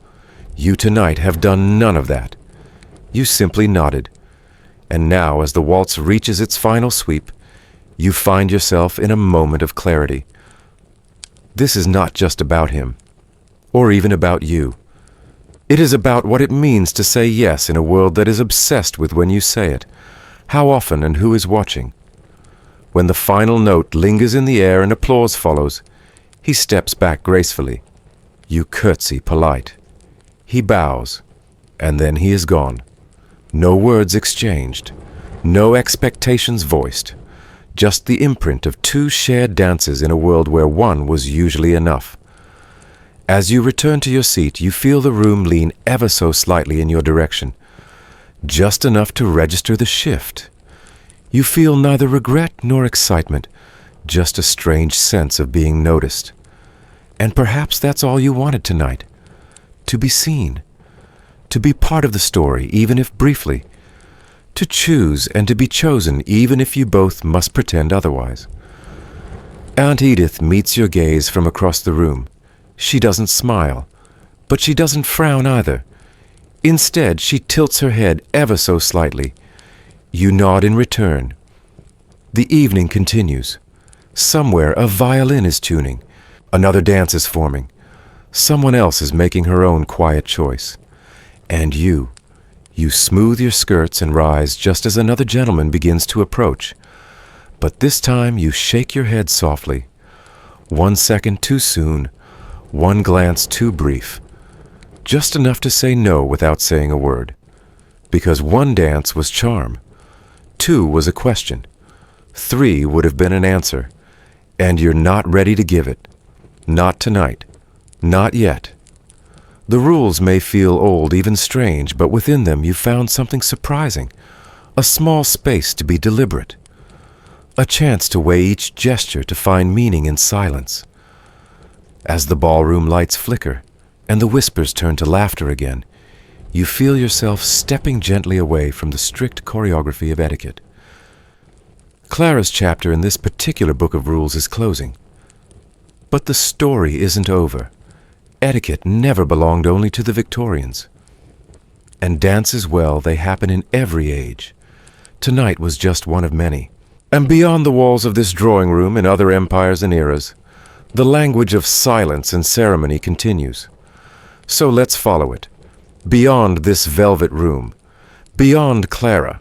You tonight have done none of that. You simply nodded. And now, as the waltz reaches its final sweep, you find yourself in a moment of clarity. This is not just about him, or even about you. It is about what it means to say yes in a world that is obsessed with when you say it, how often and who is watching. When the final note lingers in the air and applause follows, he steps back gracefully. You curtsy polite. He bows, and then he is gone. No words exchanged, no expectations voiced, just the imprint of two shared dances in a world where one was usually enough. As you return to your seat, you feel the room lean ever so slightly in your direction, just enough to register the shift. You feel neither regret nor excitement, just a strange sense of being noticed. And perhaps that's all you wanted tonight. To be seen. To be part of the story, even if briefly. To choose and to be chosen, even if you both must pretend otherwise. Aunt Edith meets your gaze from across the room. She doesn't smile, but she doesn't frown either. Instead, she tilts her head ever so slightly. You nod in return. The evening continues. Somewhere a violin is tuning. Another dance is forming. Someone else is making her own quiet choice. And you smooth your skirts and rise just as another gentleman begins to approach. But this time you shake your head softly. 1 second too soon, one glance too brief. Just enough to say no without saying a word. Because 1 dance was charm. 2 was a question. 3 would have been an answer. And you're not ready to give it. Not tonight. Not yet. The rules may feel old, even strange, but within them you found something surprising. A small space to be deliberate. A chance to weigh each gesture, to find meaning in silence. As the ballroom lights flicker and the whispers turn to laughter again, you feel yourself stepping gently away from the strict choreography of etiquette. Clara's chapter in this particular book of rules is closing. But the story isn't over. Etiquette never belonged only to the Victorians. And dances, well, they happen in every age. Tonight was just one of many. And beyond the walls of this drawing room in other empires and eras, the language of silence and ceremony continues. So let's follow it. Beyond this velvet room, beyond Clara,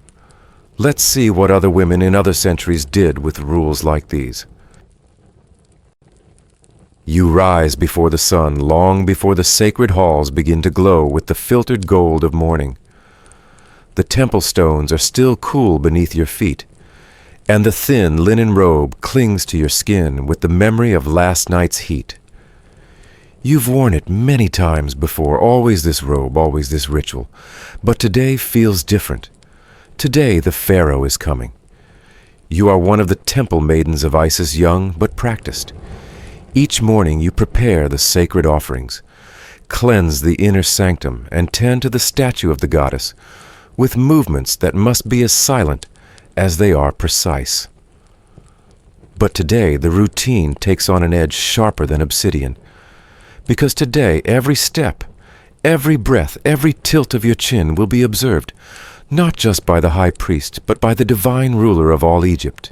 let's see what other women in other centuries did with rules like these. You rise before the sun long before the sacred halls begin to glow with the filtered gold of morning. The temple stones are still cool beneath your feet, and the thin linen robe clings to your skin with the memory of last night's heat. You've worn it many times before, always this robe, always this ritual, but today feels different. Today the pharaoh is coming. You are one of the temple maidens of Isis, young but practiced. Each morning you prepare the sacred offerings, cleanse the inner sanctum, and tend to the statue of the goddess with movements that must be as silent as they are precise. But today the routine takes on an edge sharper than obsidian, because today every step, every breath, every tilt of your chin will be observed, not just by the high priest, but by the divine ruler of all Egypt.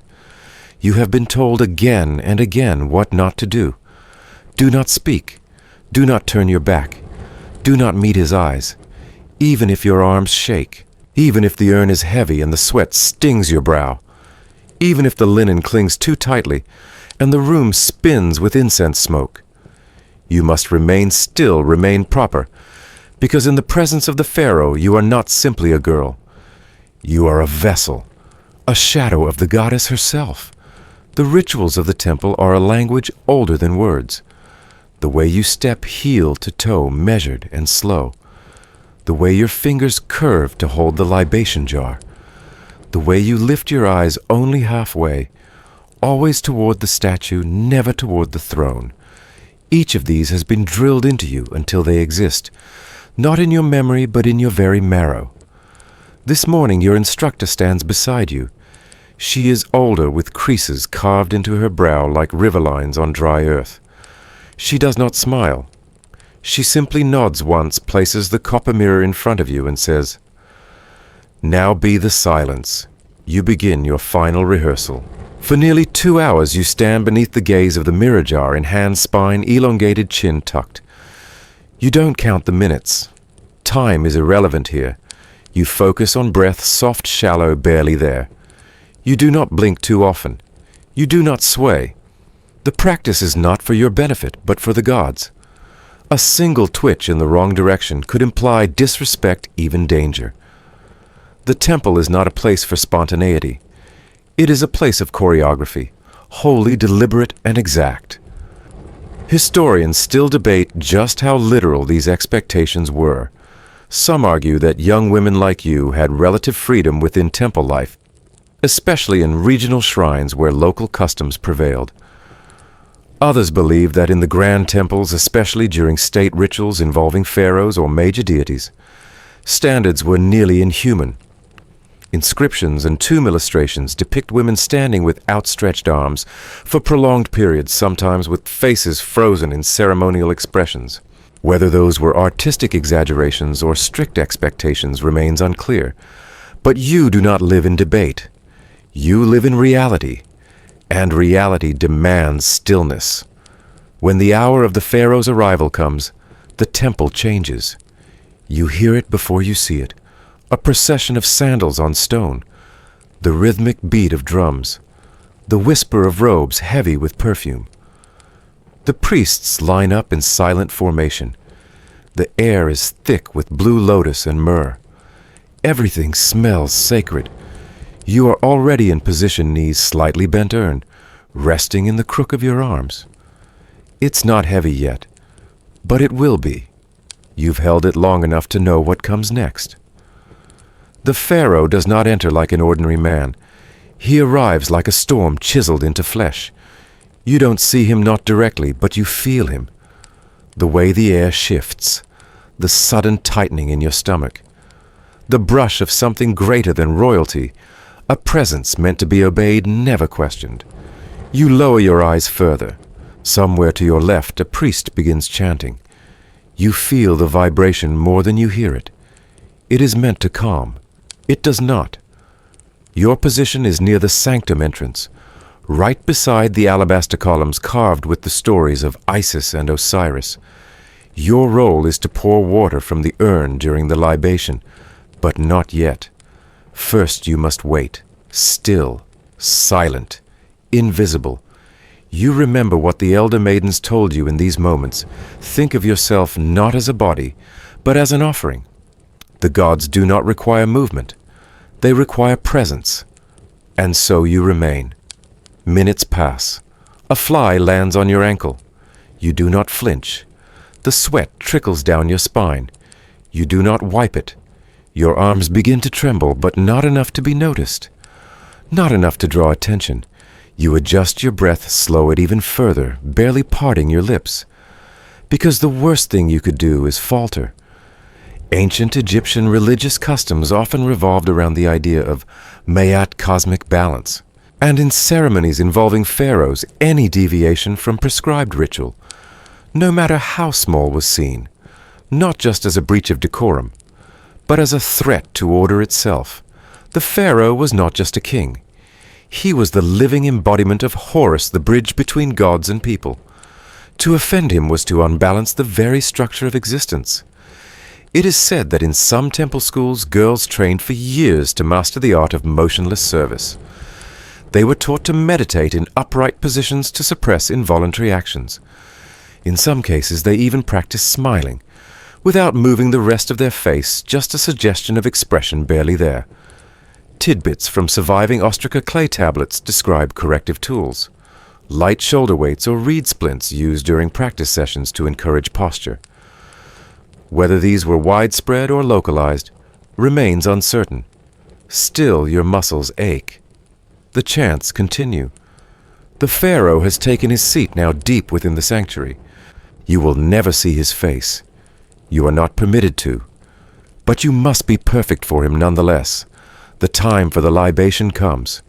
You have been told again and again what not to do. Do not speak. Do not turn your back. Do not meet his eyes, even if your arms shake, even if the urn is heavy and the sweat stings your brow, even if the linen clings too tightly and the room spins with incense smoke. You must remain still, remain proper, because in the presence of the Pharaoh you are not simply a girl. You are a vessel, a shadow of the goddess herself. The rituals of the temple are a language older than words. The way you step heel to toe, measured and slow. The way your fingers curve to hold the libation jar. The way you lift your eyes only halfway, always toward the statue, never toward the throne. Each of these has been drilled into you until they exist, not in your memory but in your very marrow. This morning your instructor stands beside you. She is older, with creases carved into her brow like river lines on dry earth. She does not smile. She simply nods once, places the copper mirror in front of you, and says, "Now be the silence. You begin your final rehearsal." For nearly 2 hours you stand beneath the gaze of the mirror jar in hand spine, elongated chin tucked. You don't count the minutes. Time is irrelevant here. You focus on breath, soft, shallow, barely there. You do not blink too often. You do not sway. The practice is not for your benefit, but for the gods. A single twitch in the wrong direction could imply disrespect, even danger. The temple is not a place for spontaneity. It is a place of choreography, wholly deliberate and exact. Historians still debate just how literal these expectations were. Some argue that young women like you had relative freedom within temple life, especially in regional shrines where local customs prevailed. Others believe that in the grand temples, especially during state rituals involving pharaohs or major deities, standards were nearly inhuman. Inscriptions and tomb illustrations depict women standing with outstretched arms for prolonged periods, sometimes with faces frozen in ceremonial expressions. Whether those were artistic exaggerations or strict expectations remains unclear. But you do not live in debate. You live in reality, and reality demands stillness. When the hour of the pharaoh's arrival comes, the temple changes. You hear it before you see it, a procession of sandals on stone, the rhythmic beat of drums, the whisper of robes heavy with perfume. The priests line up in silent formation. The air is thick with blue lotus and myrrh. Everything smells sacred. You are already in position, knees slightly bent urn, resting in the crook of your arms. It's not heavy yet, but it will be. You've held it long enough to know what comes next. The pharaoh does not enter like an ordinary man. He arrives like a storm chiseled into flesh. You don't see him not directly, but you feel him. The way the air shifts, the sudden tightening in your stomach, the brush of something greater than royalty, a presence meant to be obeyed, never questioned. You lower your eyes further. Somewhere to your left, a priest begins chanting. You feel the vibration more than you hear it. It is meant to calm. It does not. Your position is near the sanctum entrance, right beside the alabaster columns carved with the stories of Isis and Osiris. Your role is to pour water from the urn during the libation, but not yet. First you must wait, still, silent, invisible. You remember what the elder maidens told you in these moments. Think of yourself not as a body, but as an offering. The gods do not require movement. They require presence. And so you remain. Minutes pass. A fly lands on your ankle. You do not flinch. The sweat trickles down your spine. You do not wipe it. Your arms begin to tremble, but not enough to be noticed. Not enough to draw attention. You adjust your breath, slow it even further, barely parting your lips, because the worst thing you could do is falter. Ancient Egyptian religious customs often revolved around the idea of mayat, cosmic balance, and in ceremonies involving pharaohs, any deviation from prescribed ritual, no matter how small, was seen, not just as a breach of decorum, but as a threat to order itself. The pharaoh was not just a king. He was the living embodiment of Horus, the bridge between gods and people. To offend him was to unbalance the very structure of existence. It is said that in some temple schools, girls trained for years to master the art of motionless service. They were taught to meditate in upright positions to suppress involuntary actions. In some cases, they even practiced smiling, without moving the rest of their face, just a suggestion of expression barely there. Tidbits from surviving ostraca clay tablets describe corrective tools, light shoulder weights or reed splints used during practice sessions to encourage posture. Whether these were widespread or localized remains uncertain. Still, your muscles ache. The chants continue. The pharaoh has taken his seat now deep within the sanctuary. You will never see his face. You are not permitted to. But you must be perfect for him nonetheless. The time for the libation comes.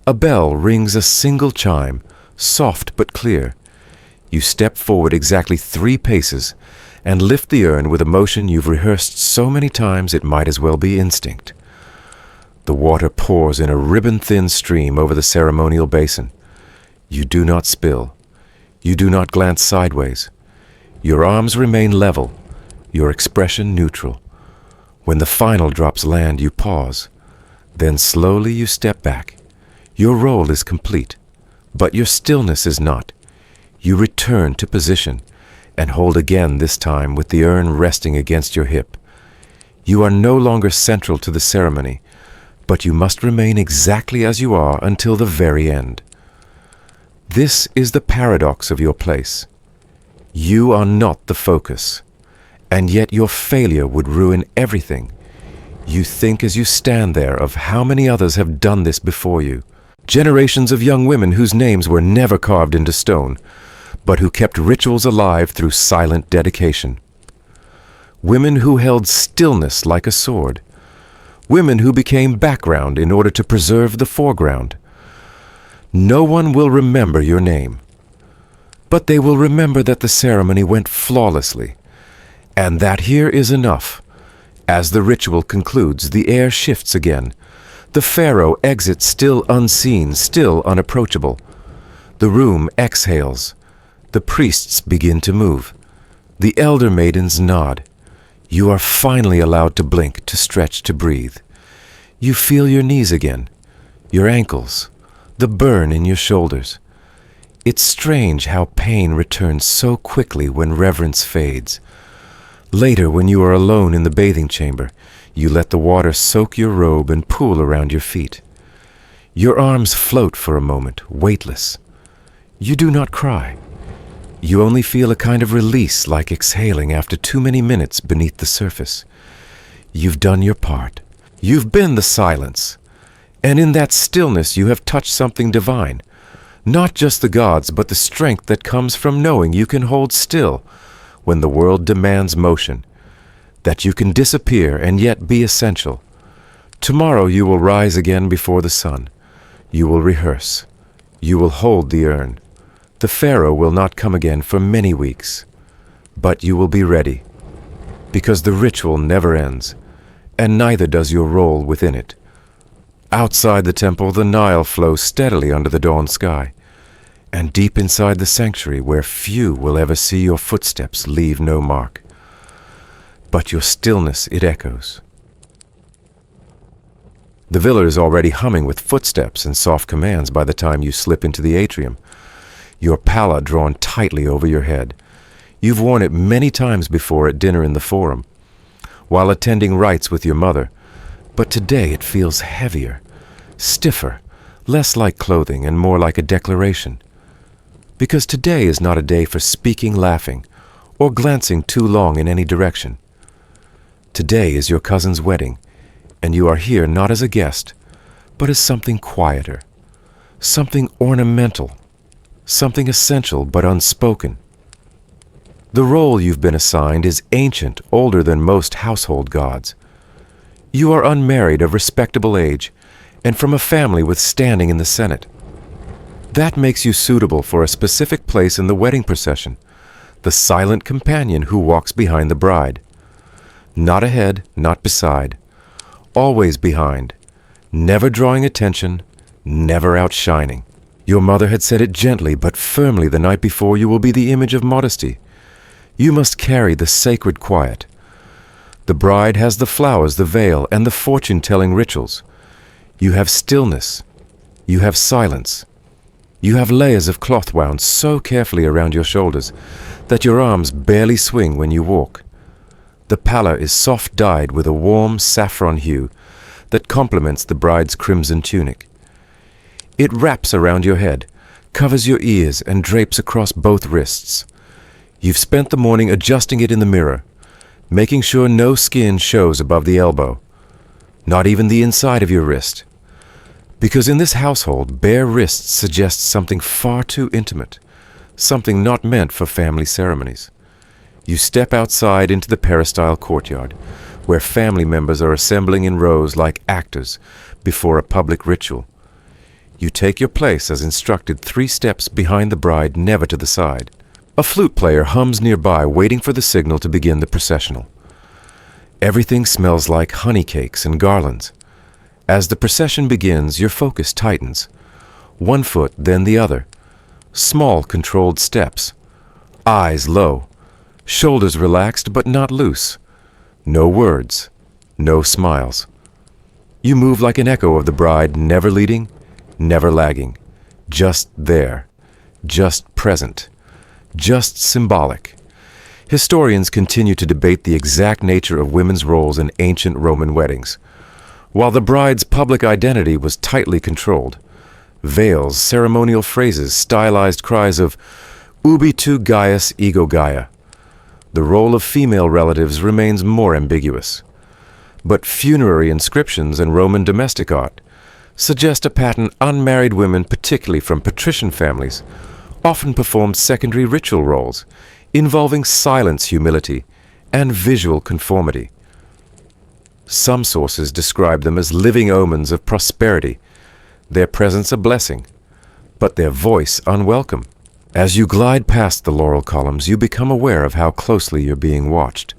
A bell rings a single chime, soft but clear. You step forward exactly 3 paces and lift the urn with a motion you've rehearsed so many times it might as well be instinct. The water pours in a ribbon-thin stream over the ceremonial basin. You do not spill. You do not glance sideways. Your arms remain level, your expression neutral. When the final drops land, you pause. Then slowly you step back. Your role is complete, but your stillness is not. You return to position and hold again, this time with the urn resting against your hip. You are no longer central to the ceremony, but you must remain exactly as you are until the very end. This is the paradox of your place. You are not the focus, and yet your failure would ruin everything. You think as you stand there of how many others have done this before you. Generations of young women whose names were never carved into stone, but who kept rituals alive through silent dedication. Women who held stillness like a sword. Women who became background in order to preserve the foreground. No one will remember your name, but they will remember that the ceremony went flawlessly, and that here is enough. As the ritual concludes, the air shifts again. The pharaoh exits still unseen, still unapproachable. The room exhales. The priests begin to move. The elder maidens nod. You are finally allowed to blink, to stretch, to breathe. You feel your knees again, your ankles, the burn in your shoulders. It's strange how pain returns so quickly when reverence fades. Later, when you are alone in the bathing chamber, you let the water soak your robe and pool around your feet. Your arms float for a moment, weightless. You do not cry. You only feel a kind of release, like exhaling after too many minutes beneath the surface. You've done your part. You've been the silence. And in that stillness you have touched something divine. Not just the gods, but the strength that comes from knowing you can hold still when the world demands motion, that you can disappear and yet be essential. Tomorrow you will rise again before the sun. You will rehearse. You will hold the urn. The pharaoh will not come again for many weeks, but you will be ready, because the ritual never ends, and neither does your role within it. Outside the temple, the Nile flows steadily under the dawn sky, and deep inside the sanctuary, where few will ever see your footsteps leave no mark. But your stillness, it echoes. The villa is already humming with footsteps and soft commands by the time you slip into the atrium, your palla drawn tightly over your head. You've worn it many times before at dinner in the Forum, while attending rites with your mother, but today it feels heavier, stiffer, less like clothing and more like a declaration. Because today is not a day for speaking, laughing, or glancing too long in any direction. Today is your cousin's wedding, and you are here not as a guest, but as something quieter, something ornamental, something essential but unspoken. The role you've been assigned is ancient, older than most household gods. You are unmarried, of respectable age, and from a family with standing in the Senate. That makes you suitable for a specific place in the wedding procession, the silent companion who walks behind the bride. Not ahead, not beside. Always behind, never drawing attention, never outshining. Your mother had said it gently but firmly the night before: you will be the image of modesty. You must carry the sacred quiet. The bride has the flowers, the veil, and the fortune-telling rituals. You have stillness. You have silence. You have layers of cloth wound so carefully around your shoulders that your arms barely swing when you walk. The pallor is soft-dyed with a warm saffron hue that complements the bride's crimson tunic. It wraps around your head, covers your ears, and drapes across both wrists. You've spent the morning adjusting it in the mirror, making sure no skin shows above the elbow, not even the inside of your wrist. Because in this household, bare wrists suggest something far too intimate, something not meant for family ceremonies. You step outside into the peristyle courtyard, where family members are assembling in rows like actors before a public ritual. You take your place as instructed, 3 steps behind the bride, never to the side. A flute player hums nearby, waiting for the signal to begin the processional. Everything smells like honey cakes and garlands. As the procession begins, your focus tightens. 1 foot, then the other. Small, controlled steps. Eyes low. Shoulders relaxed but not loose. No words. No smiles. You move like an echo of the bride, never leading, never lagging. Just there. Just present. Just symbolic. Historians continue to debate the exact nature of women's roles in ancient Roman weddings. While the bride's public identity was tightly controlled, veils, ceremonial phrases, stylized cries of ubi tu Gaius ego Gaia. The role of female relatives remains more ambiguous. But funerary inscriptions and Roman domestic art suggest a pattern unmarried women, particularly from patrician families, often performed secondary ritual roles involving silence, humility, and visual conformity. Some sources describe them as living omens of prosperity, their presence a blessing, but their voice unwelcome. As you glide past the laurel columns, you become aware of how closely you're being watched.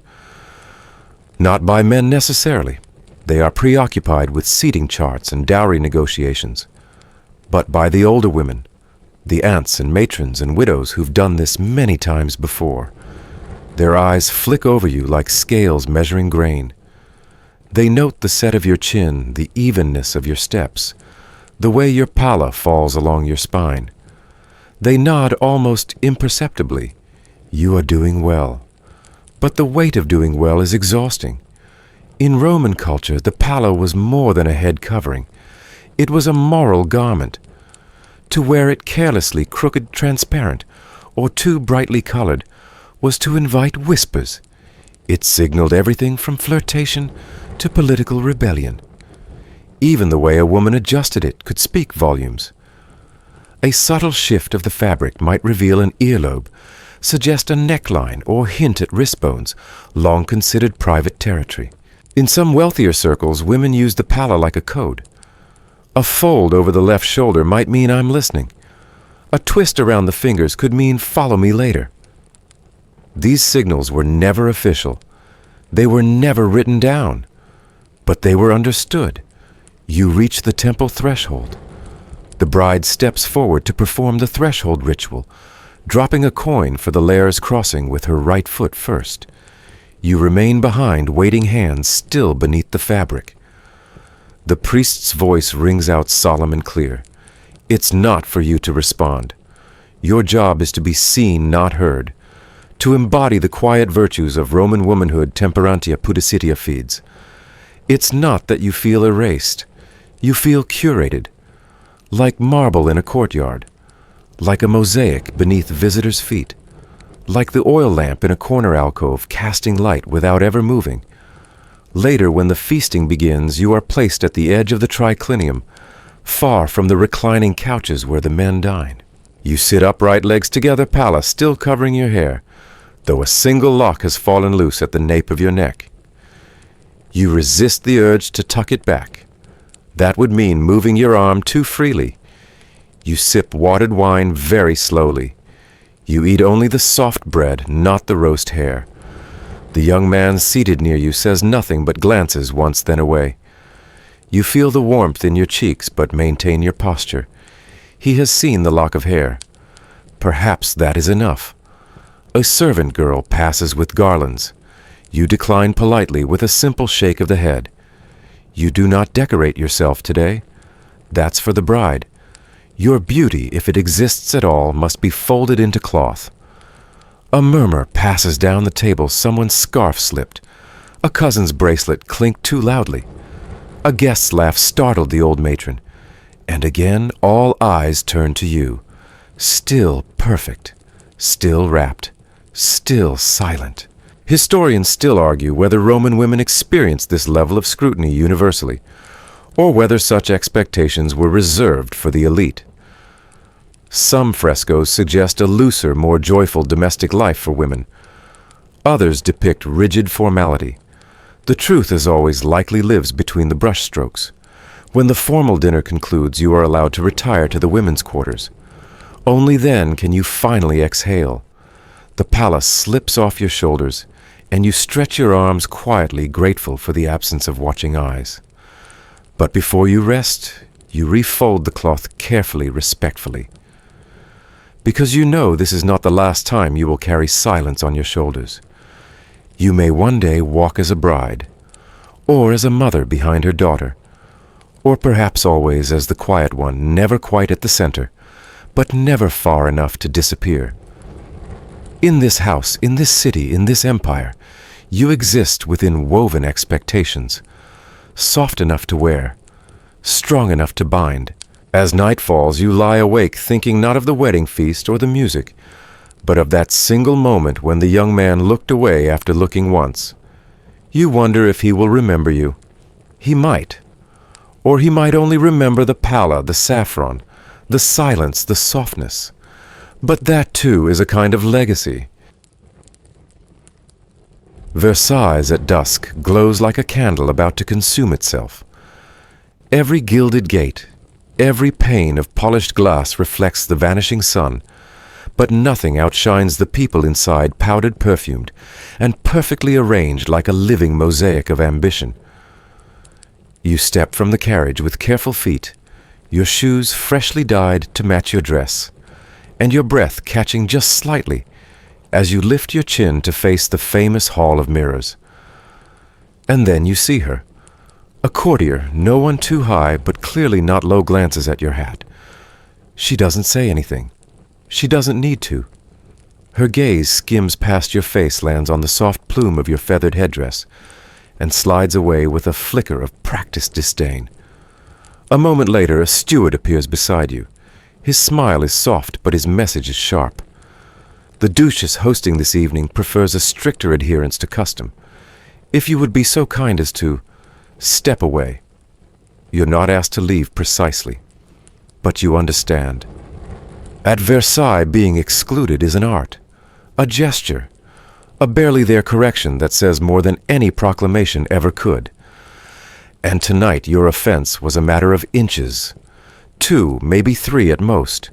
Not by men necessarily. They are preoccupied with seating charts and dowry negotiations, but by the older women, the aunts and matrons and widows who've done this many times before. Their eyes flick over you like scales measuring grain. They note the set of your chin, the evenness of your steps, the way your palla falls along your spine. They nod almost imperceptibly. You are doing well. But the weight of doing well is exhausting. In Roman culture, the palla was more than a head covering. It was a moral garment. To wear it carelessly, crooked, transparent, or too brightly colored was to invite whispers. It signaled everything from flirtation to political rebellion. Even the way a woman adjusted it could speak volumes. A subtle shift of the fabric might reveal an earlobe, suggest a neckline, or hint at wrist bones, long considered private territory. In some wealthier circles, women used the palla like a code. A fold over the left shoulder might mean I'm listening. A twist around the fingers could mean follow me later. These signals were never official. They were never written down. But they were understood. You reach the temple threshold. The bride steps forward to perform the threshold ritual, dropping a coin for the lares crossing with her right foot first. You remain behind, waiting hands still beneath the fabric. The priest's voice rings out solemn and clear. It's not for you to respond. Your job is to be seen, not heard, to embody the quiet virtues of Roman womanhood temperantia pudicitia feeds. It's not that you feel erased. You feel curated, like marble in a courtyard, like a mosaic beneath visitors' feet, like the oil lamp in a corner alcove casting light without ever moving. Later, when the feasting begins, you are placed at the edge of the triclinium, far from the reclining couches where the men dine. You sit upright, legs together, palace still covering your hair, though a single lock has fallen loose at the nape of your neck. You resist the urge to tuck it back. That would mean moving your arm too freely. You sip watered wine very slowly. You eat only the soft bread, not the roast hare. The young man seated near you says nothing but glances once then away. You feel the warmth in your cheeks but maintain your posture. He has seen the lock of hair. Perhaps that is enough. A servant girl passes with garlands. You decline politely with a simple shake of the head. You do not decorate yourself today. That's for the bride. Your beauty, if it exists at all, must be folded into cloth. A murmur passes down the table. Someone's scarf slipped. A cousin's bracelet clinked too loudly. A guest's laugh startled the old matron. And again all eyes turn to you. Still perfect, still rapt, still silent. Historians still argue whether Roman women experienced this level of scrutiny universally, or whether such expectations were reserved for the elite. Some frescoes suggest a looser, more joyful domestic life for women. Others depict rigid formality. The truth, as always, likely lives between the brushstrokes. When the formal dinner concludes, you are allowed to retire to the women's quarters. Only then can you finally exhale. The palace slips off your shoulders, and you stretch your arms quietly, grateful for the absence of watching eyes. But before you rest, you refold the cloth carefully, respectfully. Because you know this is not the last time you will carry silence on your shoulders. You may one day walk as a bride, or as a mother behind her daughter, or perhaps always as the quiet one, never quite at the center, but never far enough to disappear. In this house, in this city, in this empire, you exist within woven expectations, soft enough to wear, strong enough to bind. As night falls, you lie awake thinking not of the wedding feast or the music, but of that single moment when the young man looked away after looking once. You wonder if he will remember you. He might. Or he might only remember the pallor, the saffron, the silence, the softness. But that, too, is a kind of legacy. Versailles at dusk glows like a candle about to consume itself. Every gilded gate, every pane of polished glass reflects the vanishing sun, but nothing outshines the people inside, powdered, perfumed, and perfectly arranged like a living mosaic of ambition. You step from the carriage with careful feet, your shoes freshly dyed to match your dress, and your breath catching just slightly as you lift your chin to face the famous Hall of Mirrors. And then you see her. A courtier, no one too high, but clearly not low, glances at your hat. She doesn't say anything. She doesn't need to. Her gaze skims past your face, lands on the soft plume of your feathered headdress, and slides away with a flicker of practiced disdain. A moment later, a steward appears beside you. His smile is soft, but his message is sharp. The Duchess hosting this evening prefers a stricter adherence to custom. If you would be so kind as to step away. You're not asked to leave precisely, but you understand. At Versailles, being excluded is an art, a gesture, a barely there correction that says more than any proclamation ever could. And tonight your offense was a matter of inches, 2, maybe 3 at most.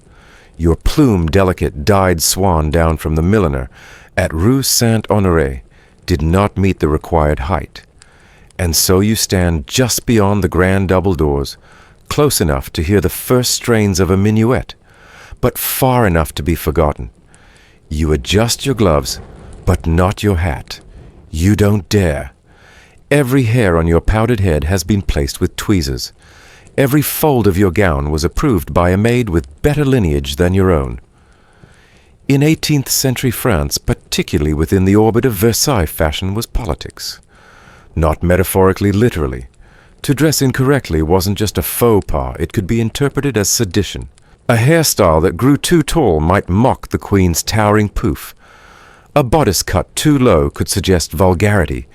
Your plume delicate dyed swan down from the milliner at Rue Saint-Honoré did not meet the required height. And so you stand just beyond the grand double doors, close enough to hear the first strains of a minuet, but far enough to be forgotten. You adjust your gloves, but not your hat. You don't dare. Every hair on your powdered head has been placed with tweezers. Every fold of your gown was approved by a maid with better lineage than your own. In 18th century France, particularly within the orbit of Versailles fashion, was politics. Not metaphorically, literally. To dress incorrectly wasn't just a faux pas, it could be interpreted as sedition. A hairstyle that grew too tall might mock the Queen's towering poof. A bodice cut too low could suggest vulgarity,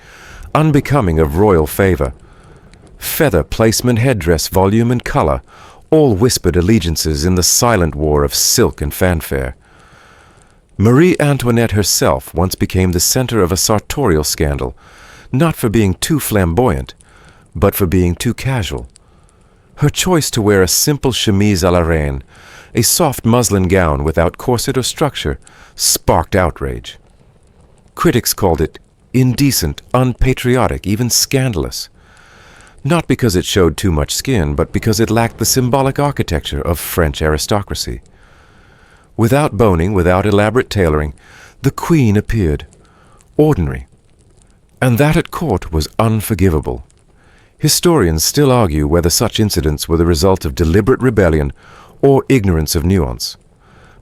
unbecoming of royal favor. Feather placement, headdress, volume, and color all whispered allegiances in the silent war of silk and fanfare. Marie Antoinette herself once became the center of a sartorial scandal, not for being too flamboyant, but for being too casual. Her choice to wear a simple chemise à la reine, a soft muslin gown without corset or structure, sparked outrage. Critics called it indecent, unpatriotic, even scandalous. Not because it showed too much skin, but because it lacked the symbolic architecture of French aristocracy. Without boning, without elaborate tailoring, the Queen appeared ordinary. And that at court was unforgivable. Historians still argue whether such incidents were the result of deliberate rebellion or ignorance of nuance.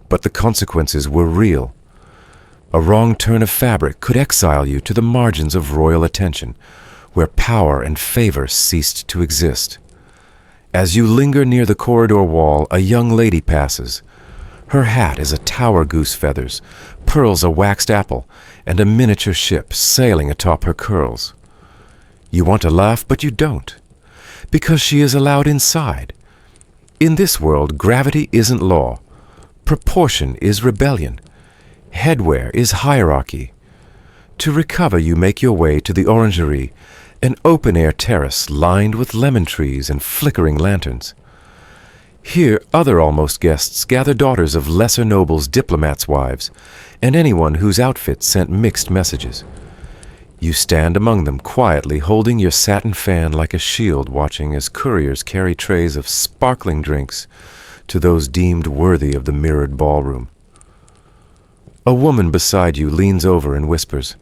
But the consequences were real. A wrong turn of fabric could exile you to the margins of royal attention, where power and favor ceased to exist. As you linger near the corridor wall, a young lady passes. Her hat is a tower goose feathers, pearls a waxed apple, and a miniature ship sailing atop her curls. You want to laugh, but you don't, because she is allowed inside. In this world, gravity isn't law. Proportion is rebellion. Headwear is hierarchy. To recover, you make your way to the orangerie, an open-air terrace lined with lemon trees and flickering lanterns. Here, other almost guests gather daughters of lesser nobles, diplomats' wives, and anyone whose outfit sent mixed messages. You stand among them quietly, holding your satin fan like a shield, watching as couriers carry trays of sparkling drinks to those deemed worthy of the mirrored ballroom. A woman beside you leans over and whispers,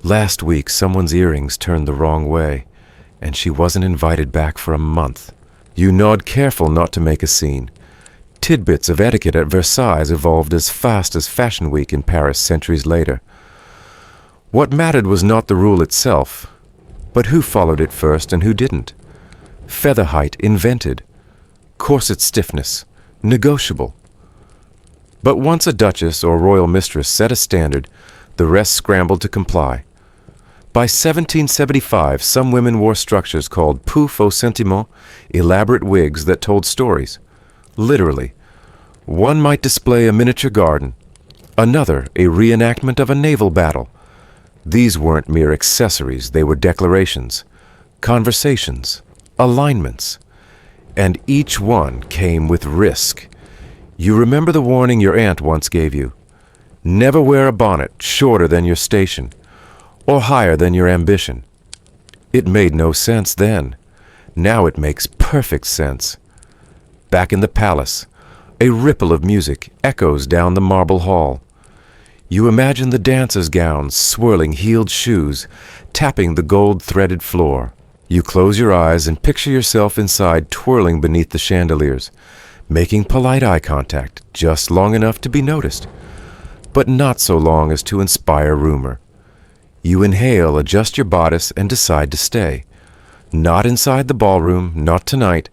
"Last week someone's earrings turned the wrong way, and she wasn't invited back for a month." You nod, careful not to make a scene. Tidbits of etiquette at Versailles evolved as fast as Fashion Week in Paris centuries later. What mattered was not the rule itself, but who followed it first and who didn't. Feather height invented. Corset stiffness negotiable. But once a duchess or royal mistress set a standard, the rest scrambled to comply. By 1775, some women wore structures called poufs au sentiment, elaborate wigs that told stories. Literally, one might display a miniature garden, another a reenactment of a naval battle. These weren't mere accessories, they were declarations, conversations, alignments, and each one came with risk. You remember the warning your aunt once gave you. Never wear a bonnet shorter than your station, or higher than your ambition. It made no sense then. Now it makes perfect sense. Back in the palace, a ripple of music echoes down the marble hall. You imagine the dancers' gowns, swirling heeled shoes, tapping the gold-threaded floor. You close your eyes and picture yourself inside, twirling beneath the chandeliers, making polite eye contact, just long enough to be noticed, but not so long as to inspire rumor. You inhale, adjust your bodice, and decide to stay. Not inside the ballroom, not tonight,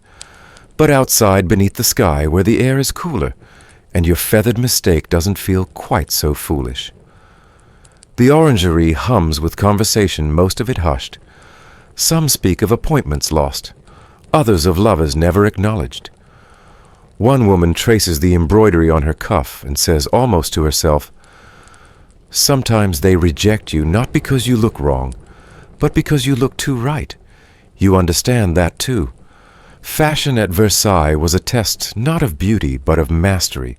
but outside beneath the sky where the air is cooler, and your feathered mistake doesn't feel quite so foolish. The orangerie hums with conversation, most of it hushed. Some speak of appointments lost, others of lovers never acknowledged. One woman traces the embroidery on her cuff and says almost to herself, "Sometimes they reject you not because you look wrong, but because you look too right. You understand that too." Fashion at Versailles was a test not of beauty but of mastery.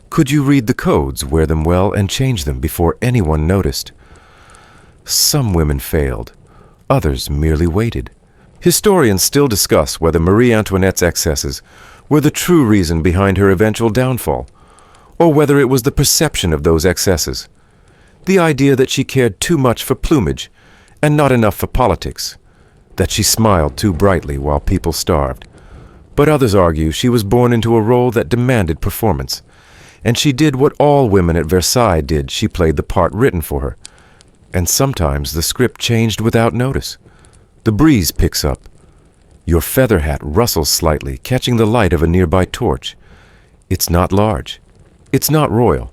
Could you read the codes, wear them well, and change them before anyone noticed? Some women failed. Others merely waited. Historians still discuss whether Marie Antoinette's excesses were the true reason behind her eventual downfall, or whether it was the perception of those excesses. The idea that she cared too much for plumage and not enough for politics, that she smiled too brightly while people starved. But others argue she was born into a role that demanded performance, and she did what all women at Versailles did. She played the part written for her, and sometimes the script changed without notice. The breeze picks up. Your feather hat rustles slightly, catching the light of a nearby torch. It's not large. It's not royal.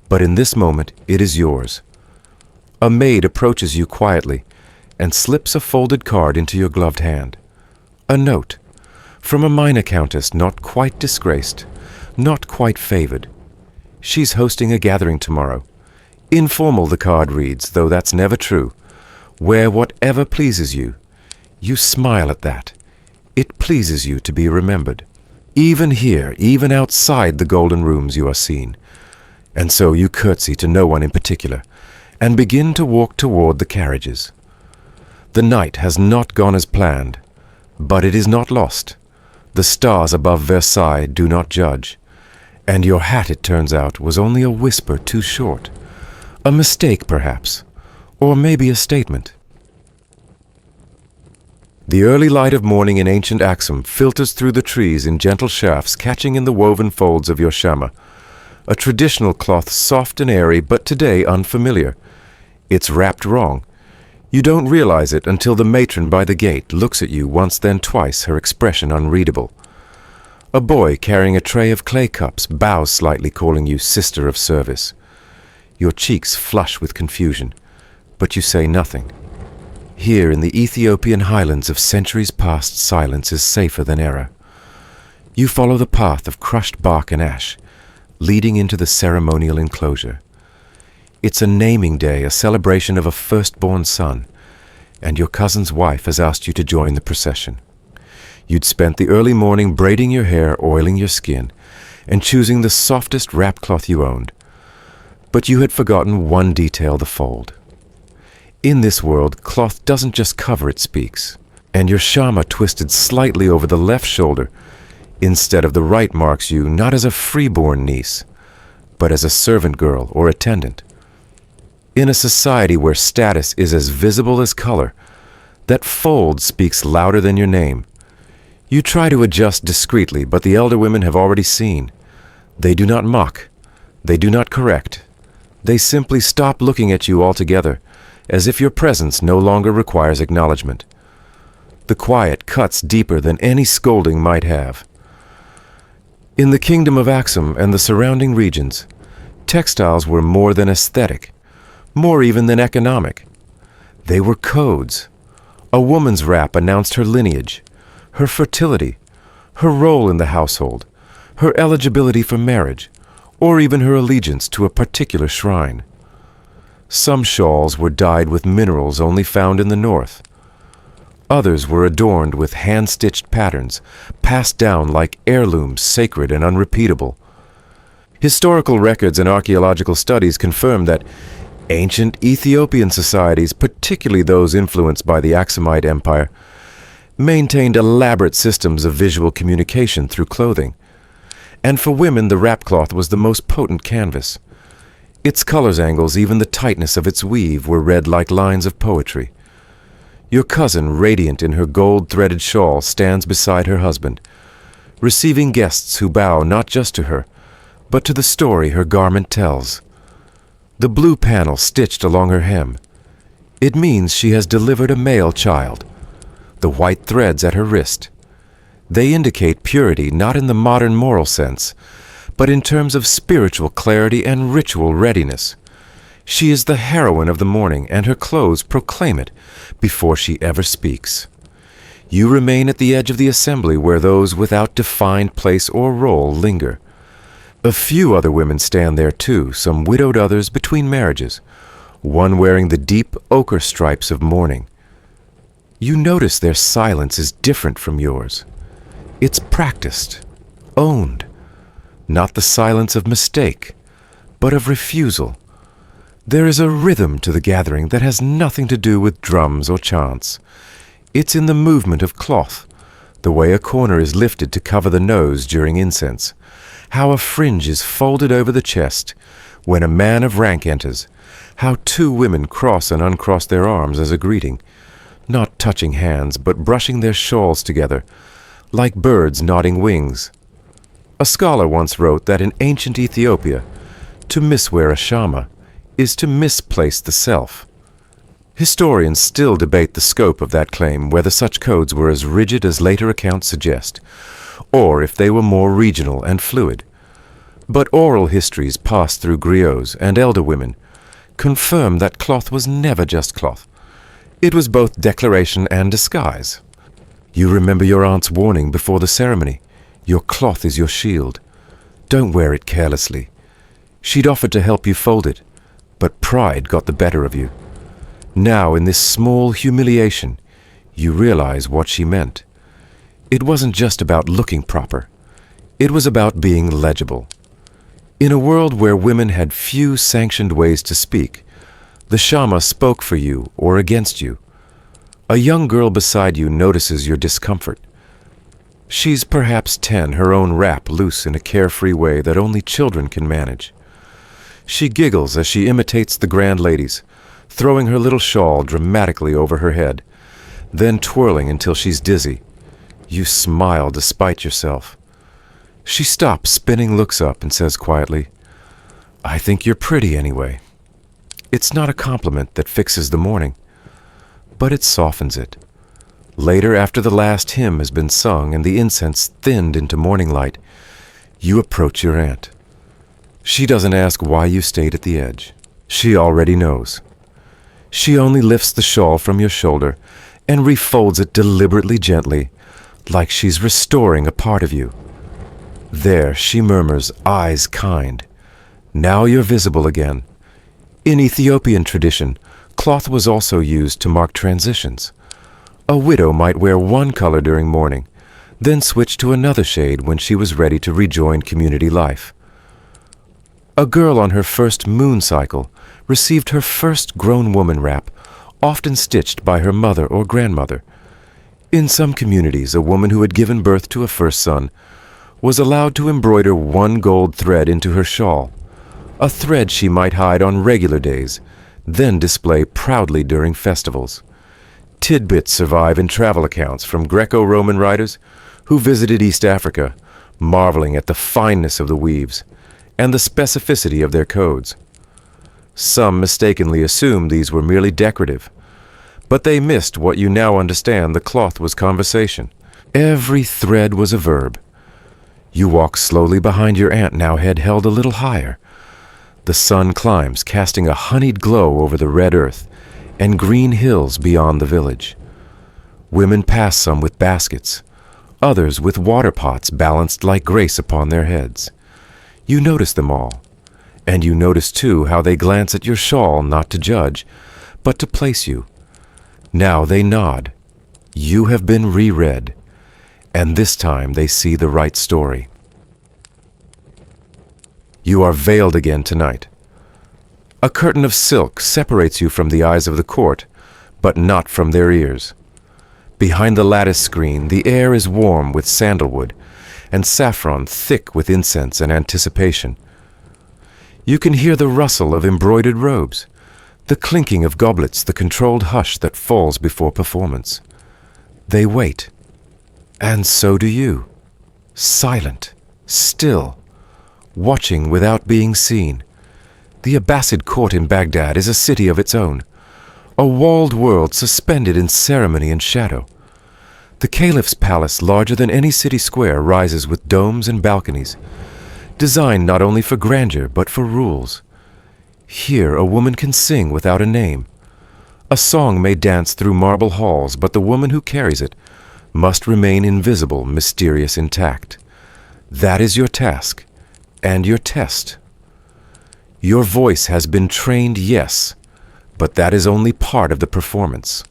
But in this moment, it is yours. A maid approaches you quietly and slips a folded card into your gloved hand. A note. from a minor countess not quite disgraced, not quite favored. She's hosting a gathering tomorrow. Informal, the card reads, though that's never true. Wear whatever pleases you. You smile at that. It pleases you to be remembered. Even here, even outside the golden rooms, you are seen. And so you curtsy to no one in particular, and begin to walk toward the carriages. The night has not gone as planned, but it is not lost. The stars above Versailles do not judge, and your hat, it turns out, was only a whisper too short. A mistake, perhaps, or maybe a statement. The early light of morning in ancient Axum filters through the trees in gentle shafts catching in the woven folds of your shama, a traditional cloth soft and airy, but today unfamiliar. It's wrapped wrong. You don't realize it until the matron by the gate looks at you once then twice, her expression unreadable. A boy carrying a tray of clay cups bows slightly, calling you sister of service. Your cheeks flush with confusion, but you say nothing. Here in the Ethiopian highlands of centuries past, silence is safer than error. You follow the path of crushed bark and ash, leading into the ceremonial enclosure. It's a naming day, a celebration of a firstborn son, and your cousin's wife has asked you to join the procession. You'd spent the early morning braiding your hair, oiling your skin, and choosing the softest wrap cloth you owned. But you had forgotten one detail, the fold. In this world, cloth doesn't just cover, it speaks, and your shama twisted slightly over the left shoulder instead of the right marks you not as a freeborn niece, but as a servant girl or attendant. In a society where status is as visible as color, that fold speaks louder than your name. You try to adjust discreetly, but the elder women have already seen. They do not mock. They do not correct. They simply stop looking at you altogether, as if your presence no longer requires acknowledgement. The quiet cuts deeper than any scolding might have. In the kingdom of Axum and the surrounding regions, textiles were more than aesthetic, more even than economic. They were codes. A woman's wrap announced her lineage, her fertility, her role in the household, her eligibility for marriage, or even her allegiance to a particular shrine. Some shawls were dyed with minerals only found in the north. Others were adorned with hand-stitched patterns, passed down like heirlooms, sacred and unrepeatable. Historical records and archaeological studies confirm that ancient Ethiopian societies, particularly those influenced by the Aksumite Empire, maintained elaborate systems of visual communication through clothing. And for women, the wrap cloth was the most potent canvas. Its colors, angles, even the tightness of its weave were read like lines of poetry. Your cousin, radiant in her gold-threaded shawl, stands beside her husband, receiving guests who bow not just to her, but to the story her garment tells. The blue panel stitched along her hem. It means she has delivered a male child. The white threads at her wrist. They indicate purity not in the modern moral sense, but in terms of spiritual clarity and ritual readiness. She is the heroine of the morning, and her clothes proclaim it before she ever speaks. You remain at the edge of the assembly where those without defined place or role linger. A few other women stand there too, some widowed, others between marriages, one wearing the deep ochre stripes of mourning. You notice their silence is different from yours. It's practiced, owned. Not the silence of mistake, but of refusal. There is a rhythm to the gathering that has nothing to do with drums or chants. It's in the movement of cloth, the way a corner is lifted to cover the nose during incense, how a fringe is folded over the chest when a man of rank enters, how two women cross and uncross their arms as a greeting, not touching hands but brushing their shawls together, like birds nodding wings. A scholar once wrote that in ancient Ethiopia, to miswear a shama is to misplace the self. Historians still debate the scope of that claim, whether such codes were as rigid as later accounts suggest, or if they were more regional and fluid. But oral histories passed through griots and elder women confirm that cloth was never just cloth. It was both declaration and disguise. You remember your aunt's warning before the ceremony. Your cloth is your shield. Don't wear it carelessly. She'd offered to help you fold it, but pride got the better of you. Now, in this small humiliation, you realize what she meant. It wasn't just about looking proper. It was about being legible. In a world where women had few sanctioned ways to speak, the Shama spoke for you or against you. A young girl beside you notices your discomfort. She's perhaps 10, her own wrap loose in a carefree way that only children can manage. She giggles as she imitates the grand ladies, throwing her little shawl dramatically over her head, then twirling until she's dizzy. You smile despite yourself. She stops spinning, looks up, and says quietly, "I think you're pretty anyway." It's not a compliment that fixes the morning, but it softens it. Later, after the last hymn has been sung and the incense thinned into morning light, you approach your aunt. She doesn't ask why you stayed at the edge. She already knows. She only lifts the shawl from your shoulder and refolds it deliberately gently, like she's restoring a part of you. There, she murmurs, eyes kind. Now you're visible again. In Ethiopian tradition, cloth was also used to mark transitions. A widow might wear one color during mourning, then switch to another shade when she was ready to rejoin community life. A girl on her first moon cycle received her first grown woman wrap, often stitched by her mother or grandmother. In some communities, a woman who had given birth to a first son was allowed to embroider one gold thread into her shawl, a thread she might hide on regular days, then display proudly during festivals. Tidbits survive in travel accounts from Greco-Roman writers who visited East Africa, marveling at the fineness of the weaves and the specificity of their codes. Some mistakenly assumed these were merely decorative, but they missed what you now understand: the cloth was conversation. Every thread was a verb. You walk slowly behind your aunt, now head held a little higher. The sun climbs, casting a honeyed glow over the red earth and green hills beyond the village. Women pass, some with baskets, others with water pots balanced like grace upon their heads. You notice them all, and you notice too how they glance at your shawl, not to judge, but to place you. Now they nod. You have been reread, and this time they see the right story. You are veiled again tonight. A curtain of silk separates you from the eyes of the court, but not from their ears. Behind the lattice screen, the air is warm with sandalwood and saffron thick with incense and anticipation. You can hear the rustle of embroidered robes, the clinking of goblets, the controlled hush that falls before performance. They wait, and so do you, silent, still, watching without being seen. The Abbasid court in Baghdad is a city of its own, a walled world suspended in ceremony and shadow. The Caliph's palace, larger than any city square, rises with domes and balconies, designed not only for grandeur but for rules. Here a woman can sing without a name. A song may dance through marble halls, but the woman who carries it must remain invisible, mysterious, intact. That is your task, and your test. Your voice has been trained, yes, but that is only part of the performance.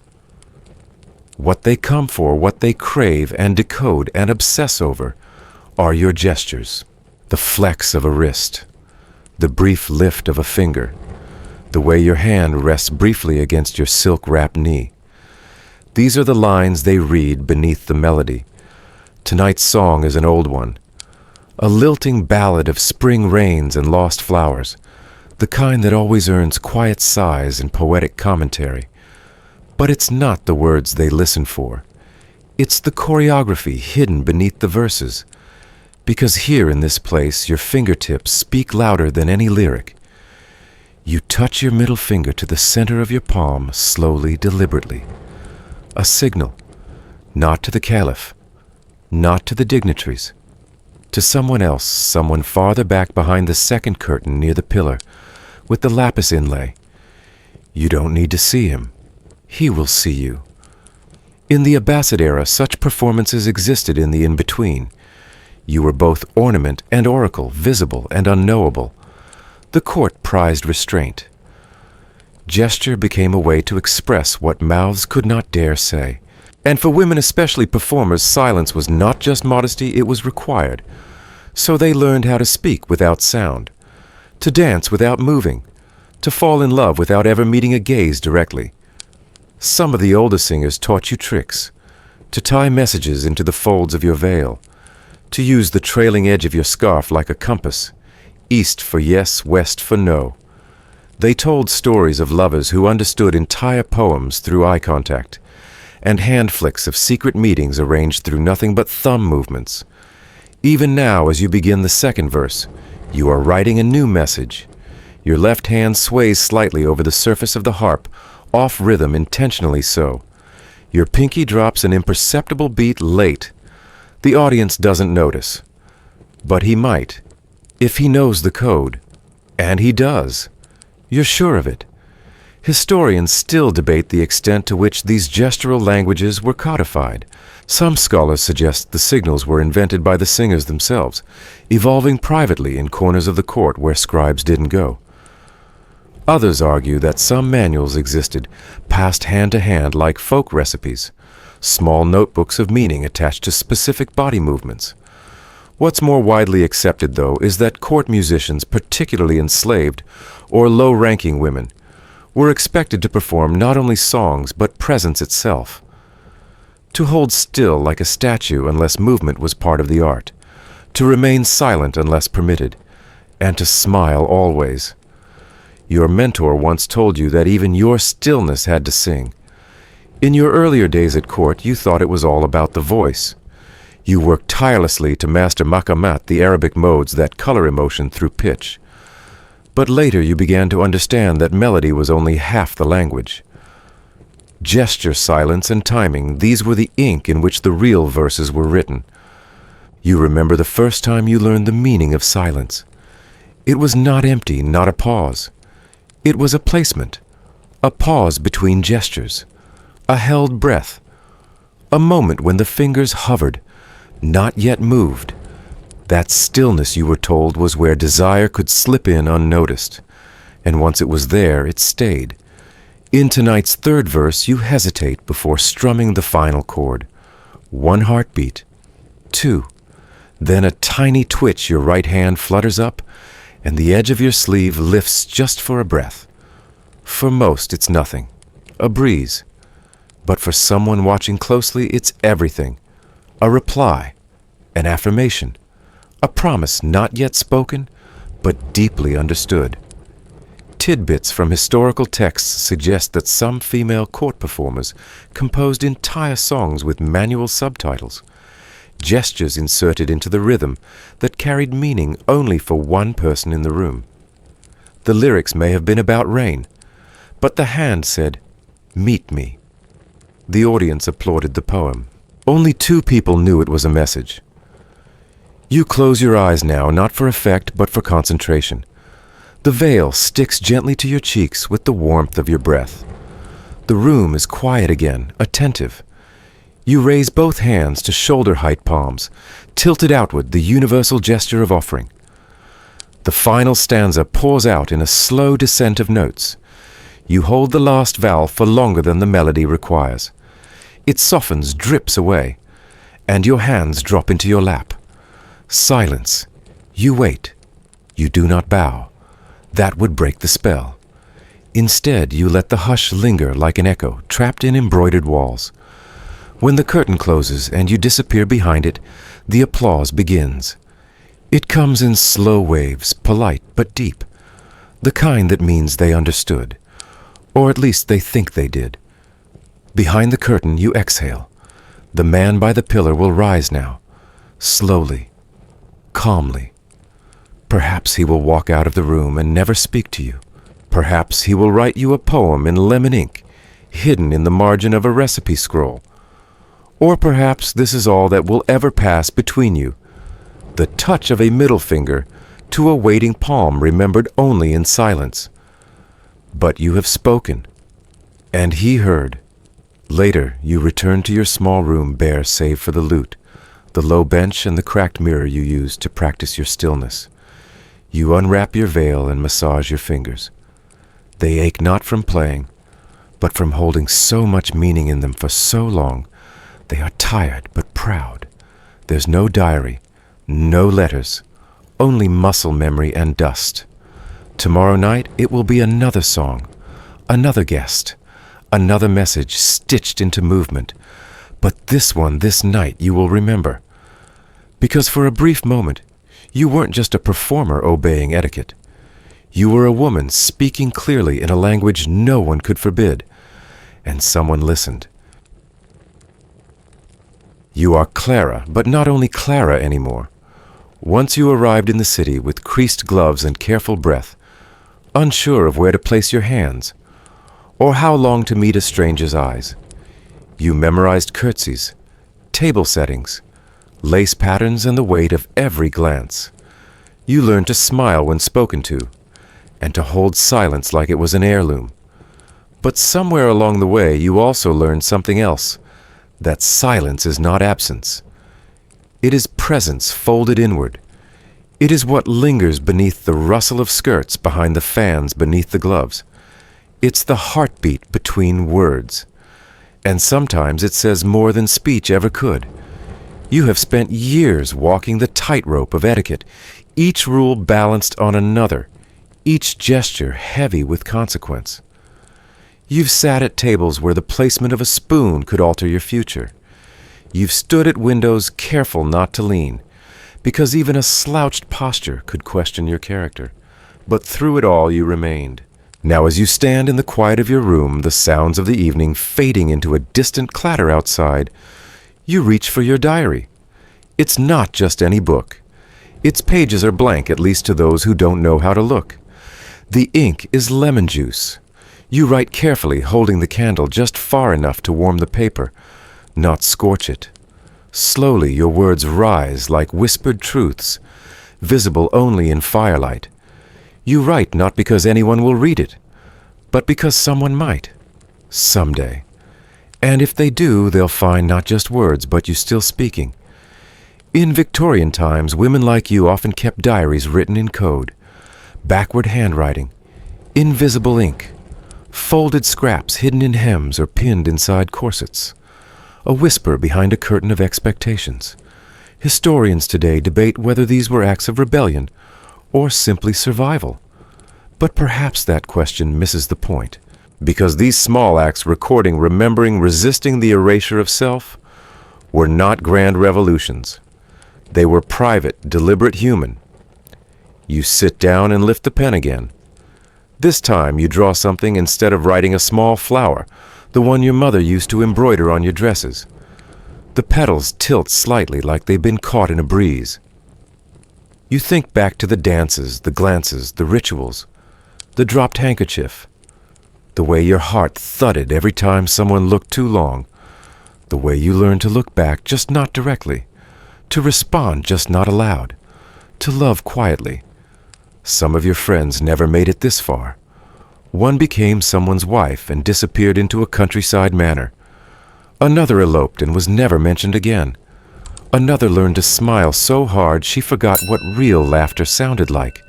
What they come for, what they crave and decode and obsess over, are your gestures. The flex of a wrist, the brief lift of a finger, the way your hand rests briefly against your silk-wrapped knee. These are the lines they read beneath the melody. Tonight's song is an old one, a lilting ballad of spring rains and lost flowers, the kind that always earns quiet sighs and poetic commentary. But it's not the words they listen for. It's the choreography hidden beneath the verses. Because here in this place, your fingertips speak louder than any lyric. You touch your middle finger to the center of your palm, slowly, deliberately. A signal, not to the Caliph, not to the dignitaries, to someone else, someone farther back behind the second curtain near the pillar, with the lapis inlay. You don't need to see him. He will see you. In the Abbasid era, such performances existed in the in-between. You were both ornament and oracle, visible and unknowable. The court prized restraint. Gesture became a way to express what mouths could not dare say. And for women, especially performers, silence was not just modesty, it was required. So they learned how to speak without sound, to dance without moving, to fall in love without ever meeting a gaze directly. Some of the older singers taught you tricks, to tie messages into the folds of your veil, to use the trailing edge of your scarf like a compass, east for yes, west for no. They told stories of lovers who understood entire poems through eye contact, and hand flicks of secret meetings arranged through nothing but thumb movements. Even now, as you begin the second verse, you are writing a new message. Your left hand sways slightly over the surface of the harp, off rhythm intentionally so. Your pinky drops an imperceptible beat late. The audience doesn't notice. But he might, if he knows the code. And he does. You're sure of it. Historians still debate the extent to which these gestural languages were codified. Some scholars suggest the signals were invented by the singers themselves, evolving privately in corners of the court where scribes didn't go. Others argue that some manuals existed, passed hand to hand like folk recipes, small notebooks of meaning attached to specific body movements. What's more widely accepted, though, is that court musicians, particularly enslaved or low-ranking women, were expected to perform not only songs but presence itself. To hold still like a statue unless movement was part of the art, to remain silent unless permitted, and to smile always. Your mentor once told you that even your stillness had to sing. In your earlier days at court, you thought it was all about the voice. You worked tirelessly to master maqamat, the Arabic modes that color emotion through pitch. But later you began to understand that melody was only half the language. Gesture, silence, and timing, these were the ink in which the real verses were written. You remember the first time you learned the meaning of silence. It was not empty, not a pause. It was a placement, a pause between gestures, a held breath, a moment when the fingers hovered, not yet moved. That stillness, you were told, was where desire could slip in unnoticed, and once it was there, it stayed. In tonight's third verse, you hesitate before strumming the final chord. 1 heartbeat, 2, then a tiny twitch, your right hand flutters up, and the edge of your sleeve lifts just for a breath. For most, it's nothing, a breeze. But for someone watching closely, it's everything. A reply, an affirmation, a promise not yet spoken, but deeply understood. Tidbits from historical texts suggest that some female court performers composed entire songs with manual subtitles, gestures inserted into the rhythm that carried meaning only for one person in the room. The lyrics may have been about rain, but the hand said, "Meet me." The audience applauded the poem. Only 2 people knew it was a message. You close your eyes now, not for effect, but for concentration. The veil sticks gently to your cheeks with the warmth of your breath. The room is quiet again, attentive. You raise both hands to shoulder-height palms, tilted outward, the universal gesture of offering. The final stanza pours out in a slow descent of notes. You hold the last vowel for longer than the melody requires. It softens, drips away, and your hands drop into your lap. Silence. You wait. You do not bow. That would break the spell. Instead, you let the hush linger like an echo trapped in embroidered walls. When the curtain closes and you disappear behind it, the applause begins. It comes in slow waves, polite but deep, the kind that means they understood, or at least they think they did. Behind the curtain, you exhale. The man by the pillar will rise now, slowly, calmly. Perhaps he will walk out of the room and never speak to you. Perhaps he will write you a poem in lemon ink, hidden in the margin of a recipe scroll. Or perhaps this is all that will ever pass between you, the touch of a middle finger to a waiting palm remembered only in silence. But you have spoken, and he heard. Later, you return to your small room bare save for the lute, the low bench and the cracked mirror you used to practice your stillness. You unwrap your veil and massage your fingers. They ache not from playing, but from holding so much meaning in them for so long. They are tired but proud. There's no diary, no letters, only muscle memory and dust. Tomorrow night it will be another song, another guest, another message stitched into movement. But this one, this night, you will remember. Because for a brief moment, you weren't just a performer obeying etiquette. You were a woman speaking clearly in a language no one could forbid, and someone listened. You are Clara, but not only Clara anymore. Once you arrived in the city with creased gloves and careful breath, unsure of where to place your hands, or how long to meet a stranger's eyes. You memorized curtsies, table settings, lace patterns, and the weight of every glance. You learned to smile when spoken to, and to hold silence like it was an heirloom. But somewhere along the way you also learned something else, that silence is not absence. It is presence folded inward. It is what lingers beneath the rustle of skirts, behind the fans, beneath the gloves. It's the heartbeat between words. And sometimes it says more than speech ever could. You have spent years walking the tightrope of etiquette, each rule balanced on another, each gesture heavy with consequence. You've sat at tables where the placement of a spoon could alter your future. You've stood at windows careful not to lean, because even a slouched posture could question your character. But through it all you remained. Now as you stand in the quiet of your room, the sounds of the evening fading into a distant clatter outside, you reach for your diary. It's not just any book. Its pages are blank, at least to those who don't know how to look. The ink is lemon juice. You write carefully, holding the candle just far enough to warm the paper, not scorch it. Slowly your words rise like whispered truths, visible only in firelight. You write not because anyone will read it, but because someone might, someday. And if they do, they'll find not just words, but you still speaking. In Victorian times, women like you often kept diaries written in code, backward handwriting, invisible ink, folded scraps hidden in hems or pinned inside corsets, a whisper behind a curtain of expectations. Historians today debate whether these were acts of rebellion or simply survival. But perhaps that question misses the point, because these small acts recording, remembering, resisting the erasure of self were not grand revolutions. They were private, deliberate human. You sit down and lift the pen again. This time you draw something instead of writing a small flower, the one your mother used to embroider on your dresses. The petals tilt slightly like they've been caught in a breeze. You think back to the dances, the glances, the rituals, the dropped handkerchief, the way your heart thudded every time someone looked too long, the way you learned to look back, just not directly, to respond, just not aloud, to love quietly. Some of your friends never made it this far. One became someone's wife and disappeared into a countryside manor. Another eloped and was never mentioned again. Another learned to smile so hard she forgot what real laughter sounded like.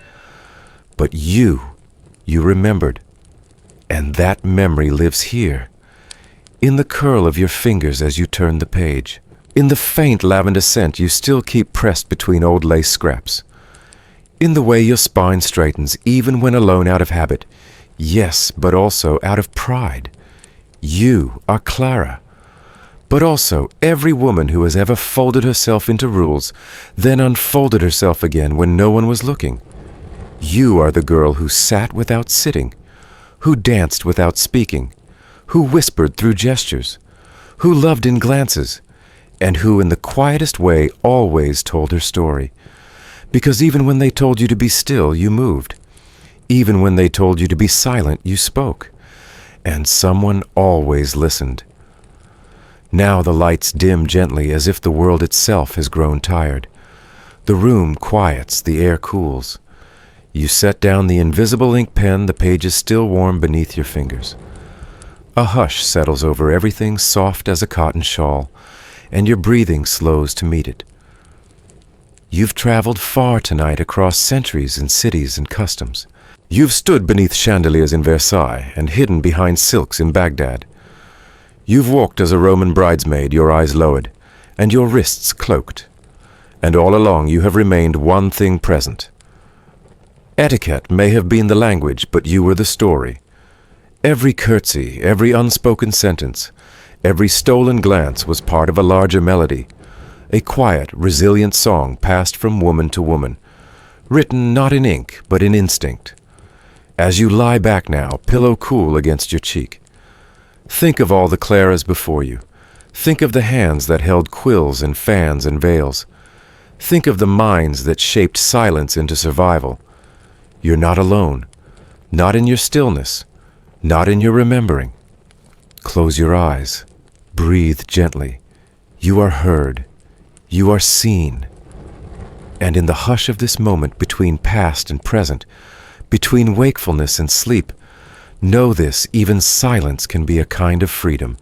But you remembered. And that memory lives here, in the curl of your fingers as you turn the page, in the faint lavender scent you still keep pressed between old lace scraps, in the way your spine straightens even when alone out of habit, yes, but also out of pride. You are Clara, but also every woman who has ever folded herself into rules, then unfolded herself again when no one was looking. You are the girl who sat without sitting, who danced without speaking, who whispered through gestures, who loved in glances, and who in the quietest way always told her story. Because even when they told you to be still, you moved. Even when they told you to be silent, you spoke. And someone always listened. Now the lights dim gently as if the world itself has grown tired. The room quiets, the air cools. You set down the invisible ink pen, the pages still warm beneath your fingers. A hush settles over everything soft as a cotton shawl, and your breathing slows to meet it. You've traveled far tonight across centuries and cities and customs. You've stood beneath chandeliers in Versailles and hidden behind silks in Baghdad. You've walked as a Roman bridesmaid, your eyes lowered, and your wrists cloaked. And all along you have remained one thing present. Etiquette may have been the language, but you were the story. Every curtsy, every unspoken sentence, every stolen glance was part of a larger melody, a quiet, resilient song passed from woman to woman, written not in ink, but in instinct. As you lie back now, pillow cool against your cheek, think of all the Claras before you. Think of the hands that held quills and fans and veils. Think of the minds that shaped silence into survival. You're not alone, not in your stillness, not in your remembering. Close your eyes. Breathe gently. You are heard. You are seen. And in the hush of this moment between past and present, between wakefulness and sleep, know this: even silence can be a kind of freedom.